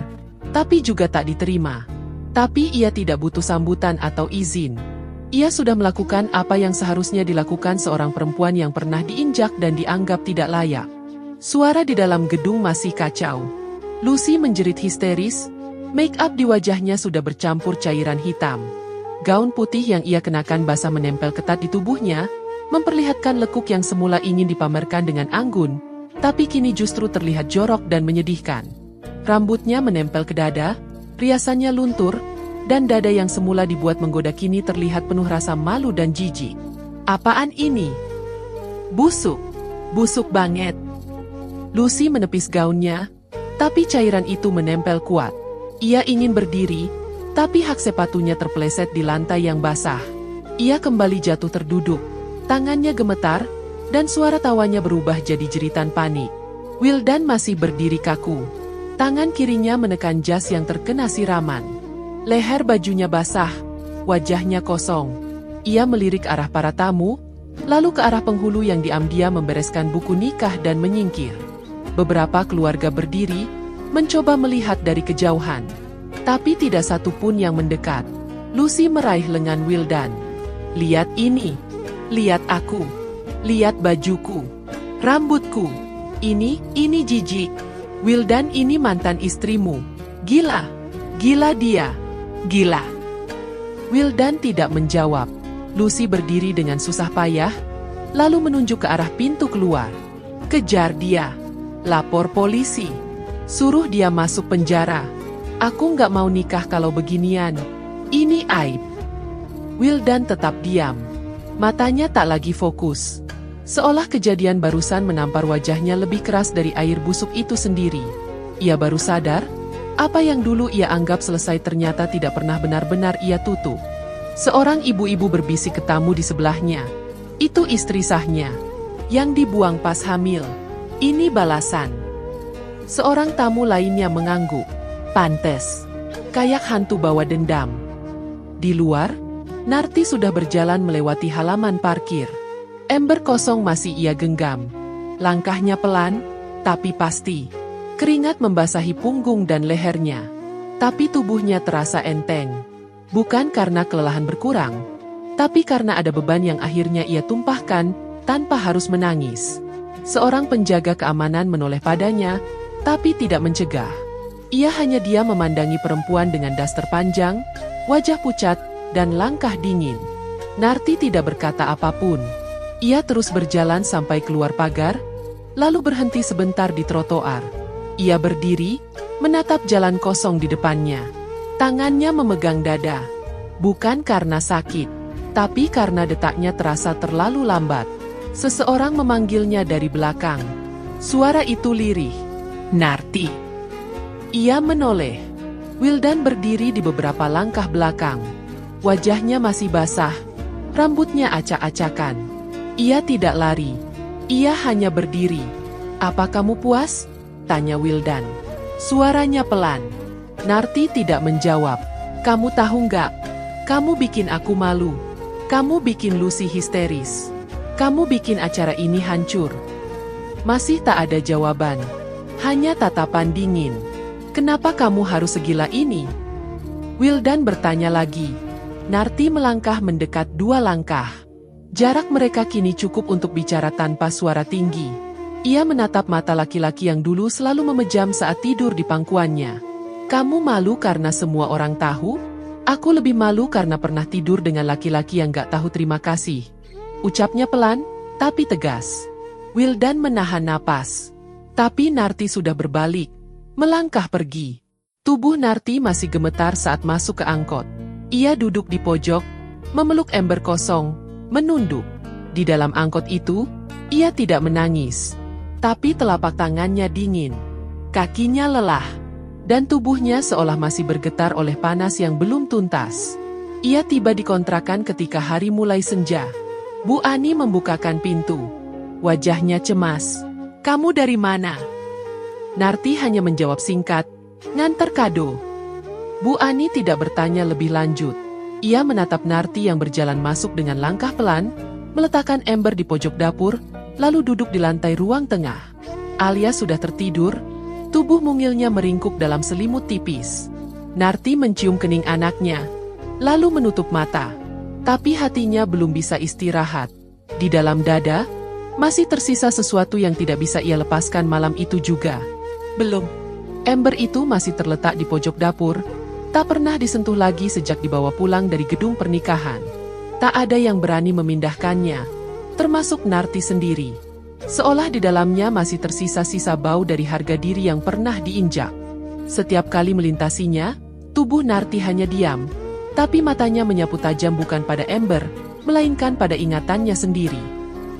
Speaker 1: tapi juga tak diterima. Tapi ia tidak butuh sambutan atau izin. Ia sudah melakukan apa yang seharusnya dilakukan seorang perempuan yang pernah diinjak dan dianggap tidak layak. Suara di dalam gedung masih kacau. Lucy menjerit histeris, make up di wajahnya sudah bercampur cairan hitam. Gaun putih yang ia kenakan basah menempel ketat di tubuhnya, memperlihatkan lekuk yang semula ingin dipamerkan dengan anggun, tapi kini justru terlihat jorok dan menyedihkan. Rambutnya menempel ke dada, riasannya luntur, dan dada yang semula dibuat menggoda kini terlihat penuh rasa malu dan jijik. Apaan ini? Busuk. Busuk banget. Lucy menepis gaunnya, tapi cairan itu menempel kuat. Ia ingin berdiri, tapi hak sepatunya terpeleset di lantai yang basah. Ia kembali jatuh terduduk. Tangannya gemetar, dan suara tawanya berubah jadi jeritan panik. Wildan masih berdiri kaku. Tangan kirinya menekan jas yang terkena siraman. Leher bajunya basah, wajahnya kosong. Ia melirik arah para tamu, lalu ke arah penghulu yang diam-diam membereskan buku nikah dan menyingkir. Beberapa keluarga berdiri, mencoba melihat dari kejauhan. Tapi tidak satu pun yang mendekat. Lucy meraih lengan Wildan. Lihat ini. Lihat aku. Lihat bajuku. Rambutku. Ini jijik. Wildan ini mantan istrimu. Gila. Gila dia. Gila. Wildan tidak menjawab. Lucy berdiri dengan susah payah, lalu menunjuk ke arah pintu keluar. Kejar dia. Lapor polisi. Suruh dia masuk penjara. Aku nggak mau nikah kalau beginian. Ini aib. Wildan tetap diam. Matanya tak lagi fokus. Seolah kejadian barusan menampar wajahnya lebih keras dari air busuk itu sendiri. Ia baru sadar, apa yang dulu ia anggap selesai ternyata tidak pernah benar-benar ia tutup. Seorang ibu-ibu berbisik ke tamu di sebelahnya. Itu istri sahnya. Yang dibuang pas hamil. Ini balasan. Seorang tamu lainnya mengangguk. Pantes. Kayak hantu bawa dendam. Di luar, Narti sudah berjalan melewati halaman parkir. Ember kosong masih ia genggam. Langkahnya pelan, tapi pasti. Keringat membasahi punggung dan lehernya. Tapi tubuhnya terasa enteng. Bukan karena kelelahan berkurang, tapi karena ada beban yang akhirnya ia tumpahkan, tanpa harus menangis. Seorang penjaga keamanan menoleh padanya, tapi tidak mencegah. Ia hanya diam memandangi perempuan dengan daster panjang, wajah pucat, dan langkah dingin. Narti tidak berkata apapun. Ia terus berjalan sampai keluar pagar, lalu berhenti sebentar di trotoar. Ia berdiri, menatap jalan kosong di depannya. Tangannya memegang dada. Bukan karena sakit, tapi karena detaknya terasa terlalu lambat. Seseorang memanggilnya dari belakang. Suara itu lirih. Narti. Ia menoleh. Wildan berdiri di beberapa langkah belakang. Wajahnya masih basah. Rambutnya acak-acakan. Ia tidak lari. Ia hanya berdiri. Apa kamu puas? Tanya Wildan. Suaranya pelan. Narti tidak menjawab. Kamu tahu nggak? Kamu bikin aku malu. Kamu bikin Lucy histeris. Kamu bikin acara ini hancur. Masih tak ada jawaban. Hanya tatapan dingin. Kenapa kamu harus segila ini? Wildan bertanya lagi. Narti melangkah mendekat 2 langkah. Jarak mereka kini cukup untuk bicara tanpa suara tinggi. Ia menatap mata laki-laki yang dulu selalu memejam saat tidur di pangkuannya. Kamu malu karena semua orang tahu? Aku lebih malu karena pernah tidur dengan laki-laki yang gak tahu terima kasih. Ucapnya pelan, tapi tegas. Wildan menahan napas. Tapi Narti sudah berbalik, melangkah pergi. Tubuh Narti masih gemetar saat masuk ke angkot. Ia duduk di pojok, memeluk ember kosong, menunduk. Di dalam angkot itu, ia tidak menangis. Tapi telapak tangannya dingin. Kakinya lelah. Dan tubuhnya seolah masih bergetar oleh panas yang belum tuntas. Ia tiba di kontrakan ketika hari mulai senja. Bu Ani membukakan pintu. Wajahnya cemas. Kamu dari mana? Narti hanya menjawab singkat, nganter kado. Bu Ani tidak bertanya lebih lanjut. Ia menatap Narti yang berjalan masuk dengan langkah pelan, meletakkan ember di pojok dapur, lalu duduk di lantai ruang tengah. Alia sudah tertidur, tubuh mungilnya meringkuk dalam selimut tipis. Narti mencium kening anaknya, lalu menutup mata. Tapi hatinya belum bisa istirahat. Di dalam dada, masih tersisa sesuatu yang tidak bisa ia lepaskan malam itu juga. Belum. Ember itu masih terletak di pojok dapur, tak pernah disentuh lagi sejak dibawa pulang dari gedung pernikahan. Tak ada yang berani memindahkannya, termasuk Narti sendiri. Seolah di dalamnya masih tersisa-sisa bau dari harga diri yang pernah diinjak. Setiap kali melintasinya, tubuh Narti hanya diam, tapi matanya menyapu tajam bukan pada ember, melainkan pada ingatannya sendiri.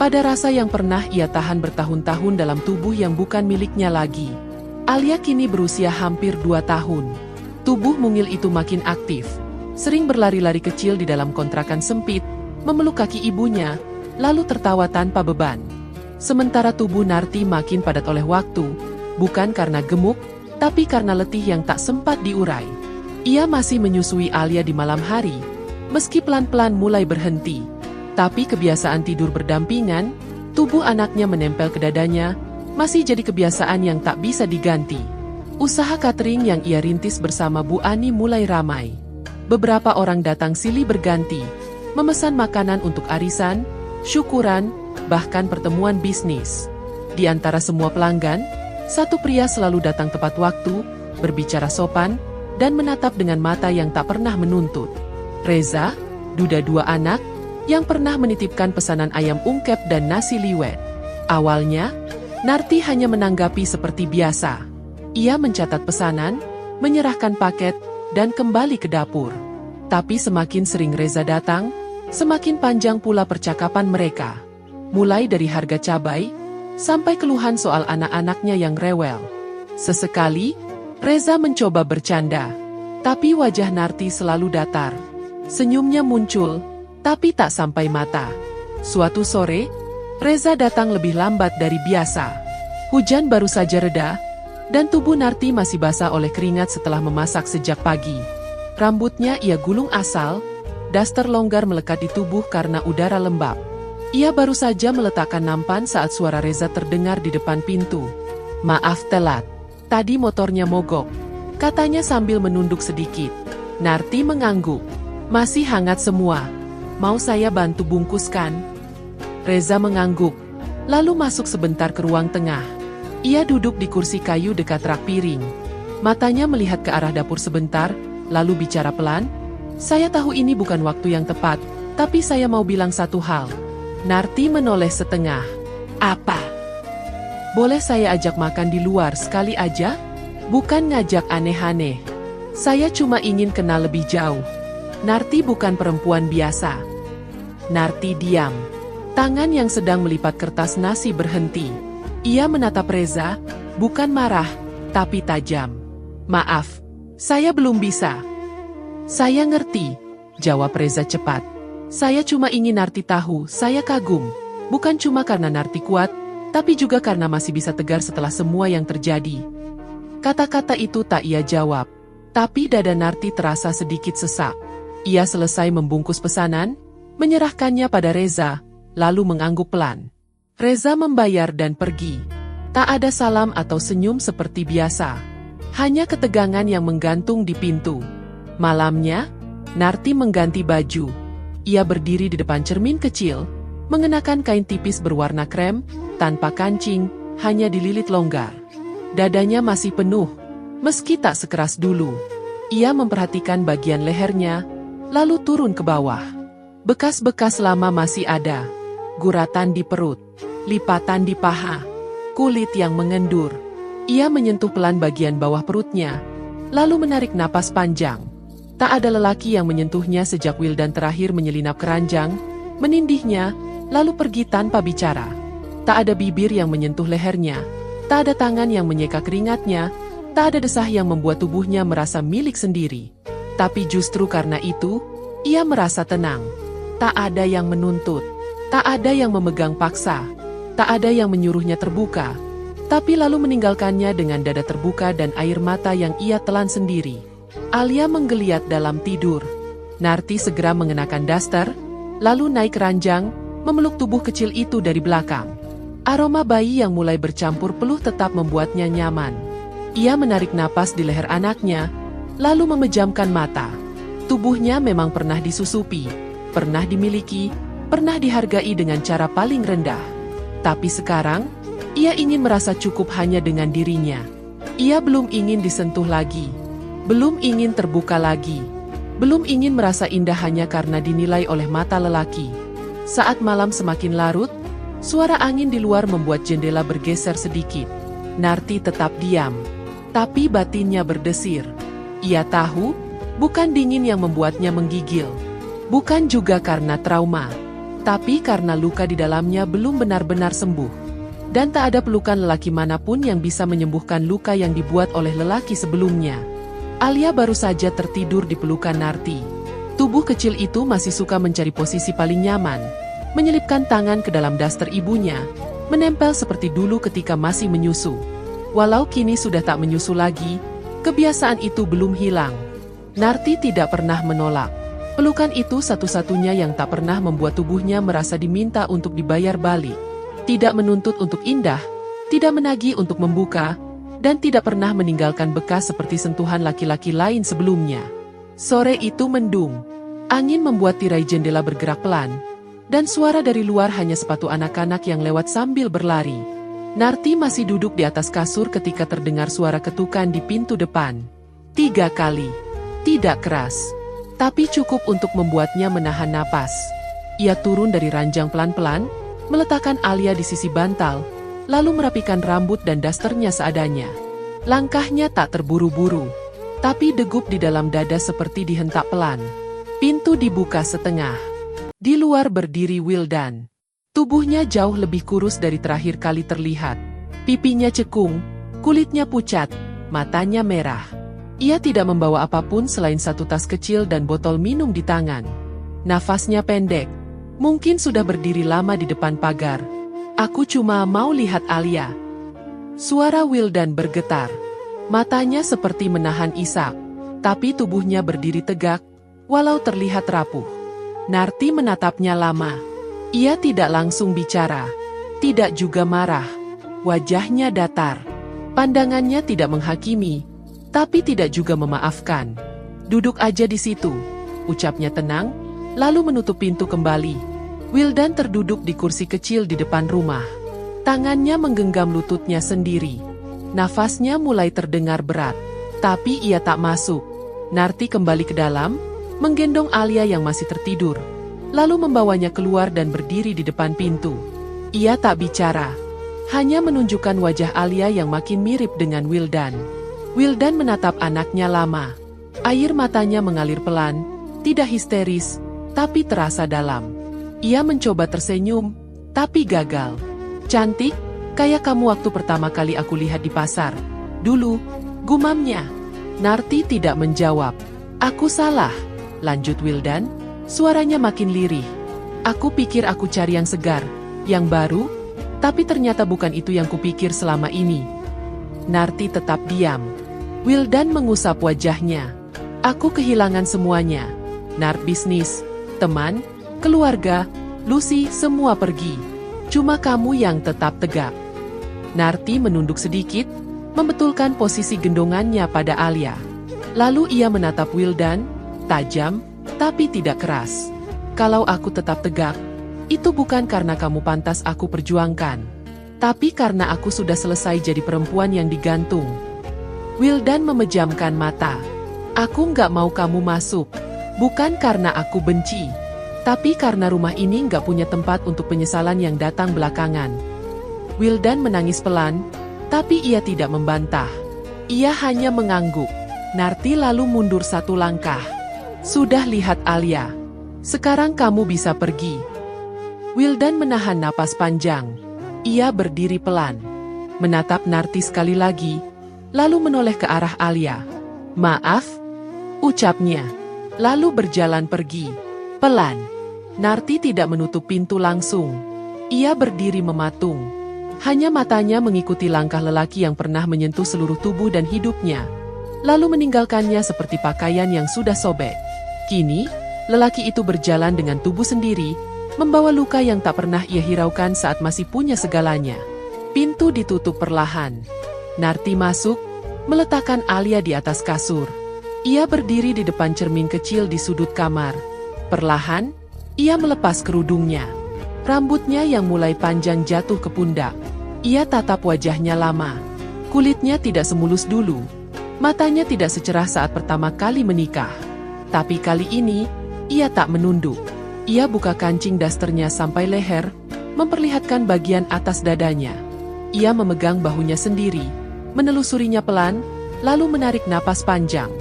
Speaker 1: Pada rasa yang pernah ia tahan bertahun-tahun dalam tubuh yang bukan miliknya lagi. Alia kini berusia hampir 2 tahun. Tubuh mungil itu makin aktif, sering berlari-lari kecil di dalam kontrakan sempit, memeluk kaki ibunya, lalu tertawa tanpa beban. Sementara tubuh Narti makin padat oleh waktu, bukan karena gemuk, tapi karena letih yang tak sempat diurai. Ia masih menyusui Alia di malam hari, meski pelan-pelan mulai berhenti. Tapi kebiasaan tidur berdampingan, tubuh anaknya menempel ke dadanya, masih jadi kebiasaan yang tak bisa diganti. Usaha catering yang ia rintis bersama Bu Ani mulai ramai. Beberapa orang datang silih berganti, memesan makanan untuk arisan, syukuran, bahkan pertemuan bisnis. Di antara semua pelanggan, satu pria selalu datang tepat waktu, berbicara sopan, dan menatap dengan mata yang tak pernah menuntut. Reza, duda 2 anak, yang pernah menitipkan pesanan ayam ungkep dan nasi liwet. Awalnya, Narti hanya menanggapi seperti biasa. Ia mencatat pesanan, menyerahkan paket, dan kembali ke dapur. Tapi semakin sering Reza datang, semakin panjang pula percakapan mereka. Mulai dari harga cabai, sampai keluhan soal anak-anaknya yang rewel. Sesekali, Reza mencoba bercanda. Tapi wajah Narti selalu datar. Senyumnya muncul, tapi tak sampai mata. Suatu sore, Reza datang lebih lambat dari biasa. Hujan baru saja reda, dan tubuh Narti masih basah oleh keringat setelah memasak sejak pagi. Rambutnya ia gulung asal, daster longgar melekat di tubuh karena udara lembab. Ia baru saja meletakkan nampan saat suara Reza terdengar di depan pintu. Maaf telat, tadi motornya mogok, katanya sambil menunduk sedikit. Narti mengangguk. Masih hangat semua. Mau saya bantu bungkuskan? Reza mengangguk, lalu masuk sebentar ke ruang tengah. Ia duduk di kursi kayu dekat rak piring. Matanya melihat ke arah dapur sebentar, lalu bicara pelan. Saya tahu ini bukan waktu yang tepat, tapi saya mau bilang satu hal. Narti menoleh setengah. Apa? Boleh saya ajak makan di luar sekali aja? Bukan ngajak aneh-aneh. Saya cuma ingin kenal lebih jauh. Narti bukan perempuan biasa. Narti diam. Tangan yang sedang melipat kertas nasi berhenti. Ia menatap Reza, bukan marah, tapi tajam. Maaf, saya belum bisa. Saya ngerti, jawab Reza cepat. Saya cuma ingin Narti tahu, saya kagum. Bukan cuma karena Narti kuat, tapi juga karena masih bisa tegar setelah semua yang terjadi. Kata-kata itu tak ia jawab, tapi dada Narti terasa sedikit sesak. Ia selesai membungkus pesanan, menyerahkannya pada Reza, lalu mengangguk pelan. Reza membayar dan pergi. Tak ada salam atau senyum seperti biasa. Hanya ketegangan yang menggantung di pintu. Malamnya, Narti mengganti baju. Ia berdiri di depan cermin kecil, mengenakan kain tipis berwarna krem, tanpa kancing, hanya dililit longgar. Dadanya masih penuh, meski tak sekeras dulu. Ia memperhatikan bagian lehernya, lalu turun ke bawah. Bekas-bekas lama masih ada. Guratan di perut, lipatan di paha, kulit yang mengendur. Ia menyentuh pelan bagian bawah perutnya, lalu menarik napas panjang. Tak ada lelaki yang menyentuhnya sejak Wildan terakhir menyelinap keranjang, menindihnya, lalu pergi tanpa bicara. Tak ada bibir yang menyentuh lehernya, tak ada tangan yang menyeka keringatnya, tak ada desah yang membuat tubuhnya merasa milik sendiri. Tapi justru karena itu, ia merasa tenang. Tak ada yang menuntut, tak ada yang memegang paksa, tak ada yang menyuruhnya terbuka, tapi lalu meninggalkannya dengan dada terbuka dan air mata yang ia telan sendiri. Alia menggeliat dalam tidur. Narti segera mengenakan daster, lalu naik ranjang, memeluk tubuh kecil itu dari belakang. Aroma bayi yang mulai bercampur peluh tetap membuatnya nyaman. Ia menarik napas di leher anaknya, lalu memejamkan mata. Tubuhnya memang pernah disusupi, pernah dimiliki, pernah dihargai dengan cara paling rendah. Tapi sekarang, ia ingin merasa cukup hanya dengan dirinya. Ia belum ingin disentuh lagi, belum ingin terbuka lagi, belum ingin merasa indah hanya karena dinilai oleh mata lelaki. Saat malam semakin larut, suara angin di luar membuat jendela bergeser sedikit. Narti tetap diam, tapi batinnya berdesir. Ia tahu, bukan dingin yang membuatnya menggigil, bukan juga karena trauma, tapi karena luka di dalamnya belum benar-benar sembuh. Dan tak ada pelukan lelaki manapun yang bisa menyembuhkan luka yang dibuat oleh lelaki sebelumnya. Alia baru saja tertidur di pelukan Narti. Tubuh kecil itu masih suka mencari posisi paling nyaman, menyelipkan tangan ke dalam daster ibunya, menempel seperti dulu ketika masih menyusu. Walau kini sudah tak menyusu lagi, kebiasaan itu belum hilang. Narti tidak pernah menolak. Pelukan itu satu-satunya yang tak pernah membuat tubuhnya merasa diminta untuk dibayar balik. Tidak menuntut untuk indah, tidak menagih untuk membuka, dan tidak pernah meninggalkan bekas seperti sentuhan laki-laki lain sebelumnya. Sore itu mendung. Angin membuat tirai jendela bergerak pelan, dan suara dari luar hanya sepatu anak-anak yang lewat sambil berlari. Narti masih duduk di atas kasur ketika terdengar suara ketukan di pintu depan. 3 kali. Tidak keras, tapi cukup untuk membuatnya menahan napas. Ia turun dari ranjang pelan-pelan, meletakkan Alia di sisi bantal, lalu merapikan rambut dan dasternya seadanya. Langkahnya tak terburu-buru, tapi degup di dalam dada seperti dihentak pelan. Pintu dibuka setengah. Di luar berdiri Wildan. Tubuhnya jauh lebih kurus dari terakhir kali terlihat. Pipinya cekung, kulitnya pucat, matanya merah. Ia tidak membawa apapun selain satu tas kecil dan botol minum di tangan. Nafasnya pendek. Mungkin sudah berdiri lama di depan pagar. Aku cuma mau lihat Alia. Suara Wildan bergetar. Matanya seperti menahan isak, tapi tubuhnya berdiri tegak, walau terlihat rapuh. Narti menatapnya lama. Ia tidak langsung bicara, tidak juga marah. Wajahnya datar. Pandangannya tidak menghakimi, tapi tidak juga memaafkan. Duduk aja di situ, ucapnya tenang, lalu menutup pintu kembali. Wildan terduduk di kursi kecil di depan rumah. Tangannya menggenggam lututnya sendiri. Nafasnya mulai terdengar berat, tapi ia tak masuk. Narti kembali ke dalam, menggendong Alia yang masih tertidur, lalu membawanya keluar dan berdiri di depan pintu. Ia tak bicara, hanya menunjukkan wajah Alia yang makin mirip dengan Wildan. Wildan menatap anaknya lama. Air matanya mengalir pelan, tidak histeris, tapi terasa dalam. Ia mencoba tersenyum, tapi gagal. Cantik, kayak kamu waktu pertama kali aku lihat di pasar. Dulu, gumamnya. Narti tidak menjawab. Aku salah, lanjut Wildan, suaranya makin lirih. Aku pikir aku cari yang segar, yang baru, tapi ternyata bukan itu yang kupikir selama ini. Narti tetap diam. Wildan mengusap wajahnya. Aku kehilangan semuanya. Nart bisnis, teman, keluarga, Lucy, semua pergi. Cuma kamu yang tetap tegak. Narti menunduk sedikit, membetulkan posisi gendongannya pada Alia. Lalu ia menatap Wildan, tajam, tapi tidak keras. Kalau aku tetap tegak, itu bukan karena kamu pantas aku perjuangkan, tapi karena aku sudah selesai jadi perempuan yang digantung. Wildan memejamkan mata. Aku nggak mau kamu masuk, bukan karena aku benci, tapi karena rumah ini nggak punya tempat untuk penyesalan yang datang belakangan. Wildan menangis pelan, tapi ia tidak membantah. Ia hanya mengangguk. Narti lalu mundur satu langkah. Sudah lihat Alia. Sekarang kamu bisa pergi. Wildan menahan napas panjang. Ia berdiri pelan. Menatap Narti sekali lagi, lalu menoleh ke arah Alia. Maaf, ucapnya. Lalu berjalan pergi. Pelan. Narti tidak menutup pintu langsung. Ia berdiri mematung. Hanya matanya mengikuti langkah lelaki yang pernah menyentuh seluruh tubuh dan hidupnya, lalu meninggalkannya seperti pakaian yang sudah sobek. Kini, lelaki itu berjalan dengan tubuh sendiri, membawa luka yang tak pernah ia hiraukan saat masih punya segalanya. Pintu ditutup perlahan. Narti masuk, meletakkan Alia di atas kasur. Ia berdiri di depan cermin kecil di sudut kamar. Perlahan, ia melepas kerudungnya. Rambutnya yang mulai panjang jatuh ke pundak. Ia tatap wajahnya lama. Kulitnya tidak semulus dulu. Matanya tidak secerah saat pertama kali menikah. Tapi kali ini, ia tak menunduk. Ia buka kancing dasternya sampai leher, memperlihatkan bagian atas dadanya. Ia memegang bahunya sendiri, menelusurinya pelan, lalu menarik napas panjang.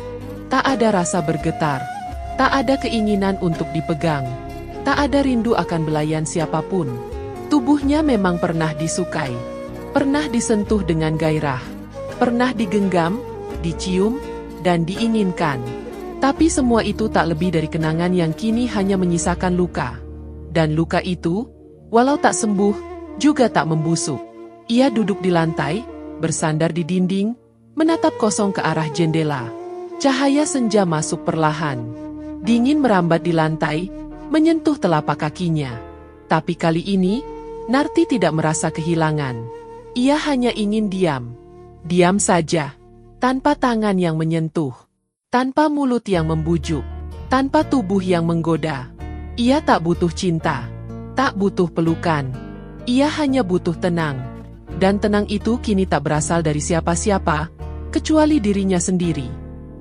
Speaker 1: Tak ada rasa bergetar. Tak ada keinginan untuk dipegang. Tak ada rindu akan belayan siapapun. Tubuhnya memang pernah disukai. Pernah disentuh dengan gairah. Pernah digenggam, dicium, dan diinginkan. Tapi semua itu tak lebih dari kenangan yang kini hanya menyisakan luka. Dan luka itu, walau tak sembuh, juga tak membusuk. Ia duduk di lantai, bersandar di dinding, menatap kosong ke arah jendela. Cahaya senja masuk perlahan. Dingin merambat di lantai, menyentuh telapak kakinya. Tapi kali ini, Narti tidak merasa kehilangan. Ia hanya ingin diam. Diam saja. Tanpa tangan yang menyentuh. Tanpa mulut yang membujuk. Tanpa tubuh yang menggoda. Ia tak butuh cinta. Tak butuh pelukan. Ia hanya butuh tenang. Dan tenang itu kini tak berasal dari siapa-siapa, kecuali dirinya sendiri.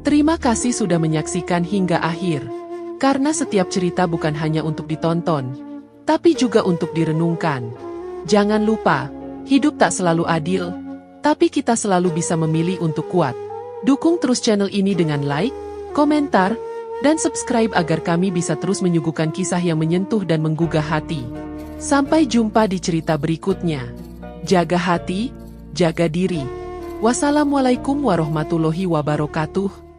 Speaker 1: Terima kasih sudah menyaksikan hingga akhir. Karena setiap cerita bukan hanya untuk ditonton, tapi juga untuk direnungkan. Jangan lupa, hidup tak selalu adil, tapi kita selalu bisa memilih untuk kuat. Dukung terus channel ini dengan like, komentar, dan subscribe agar kami bisa terus menyuguhkan kisah yang menyentuh dan menggugah hati. Sampai jumpa di cerita berikutnya. Jaga hati, jaga diri. Wassalamualaikum warahmatullahi wabarakatuh.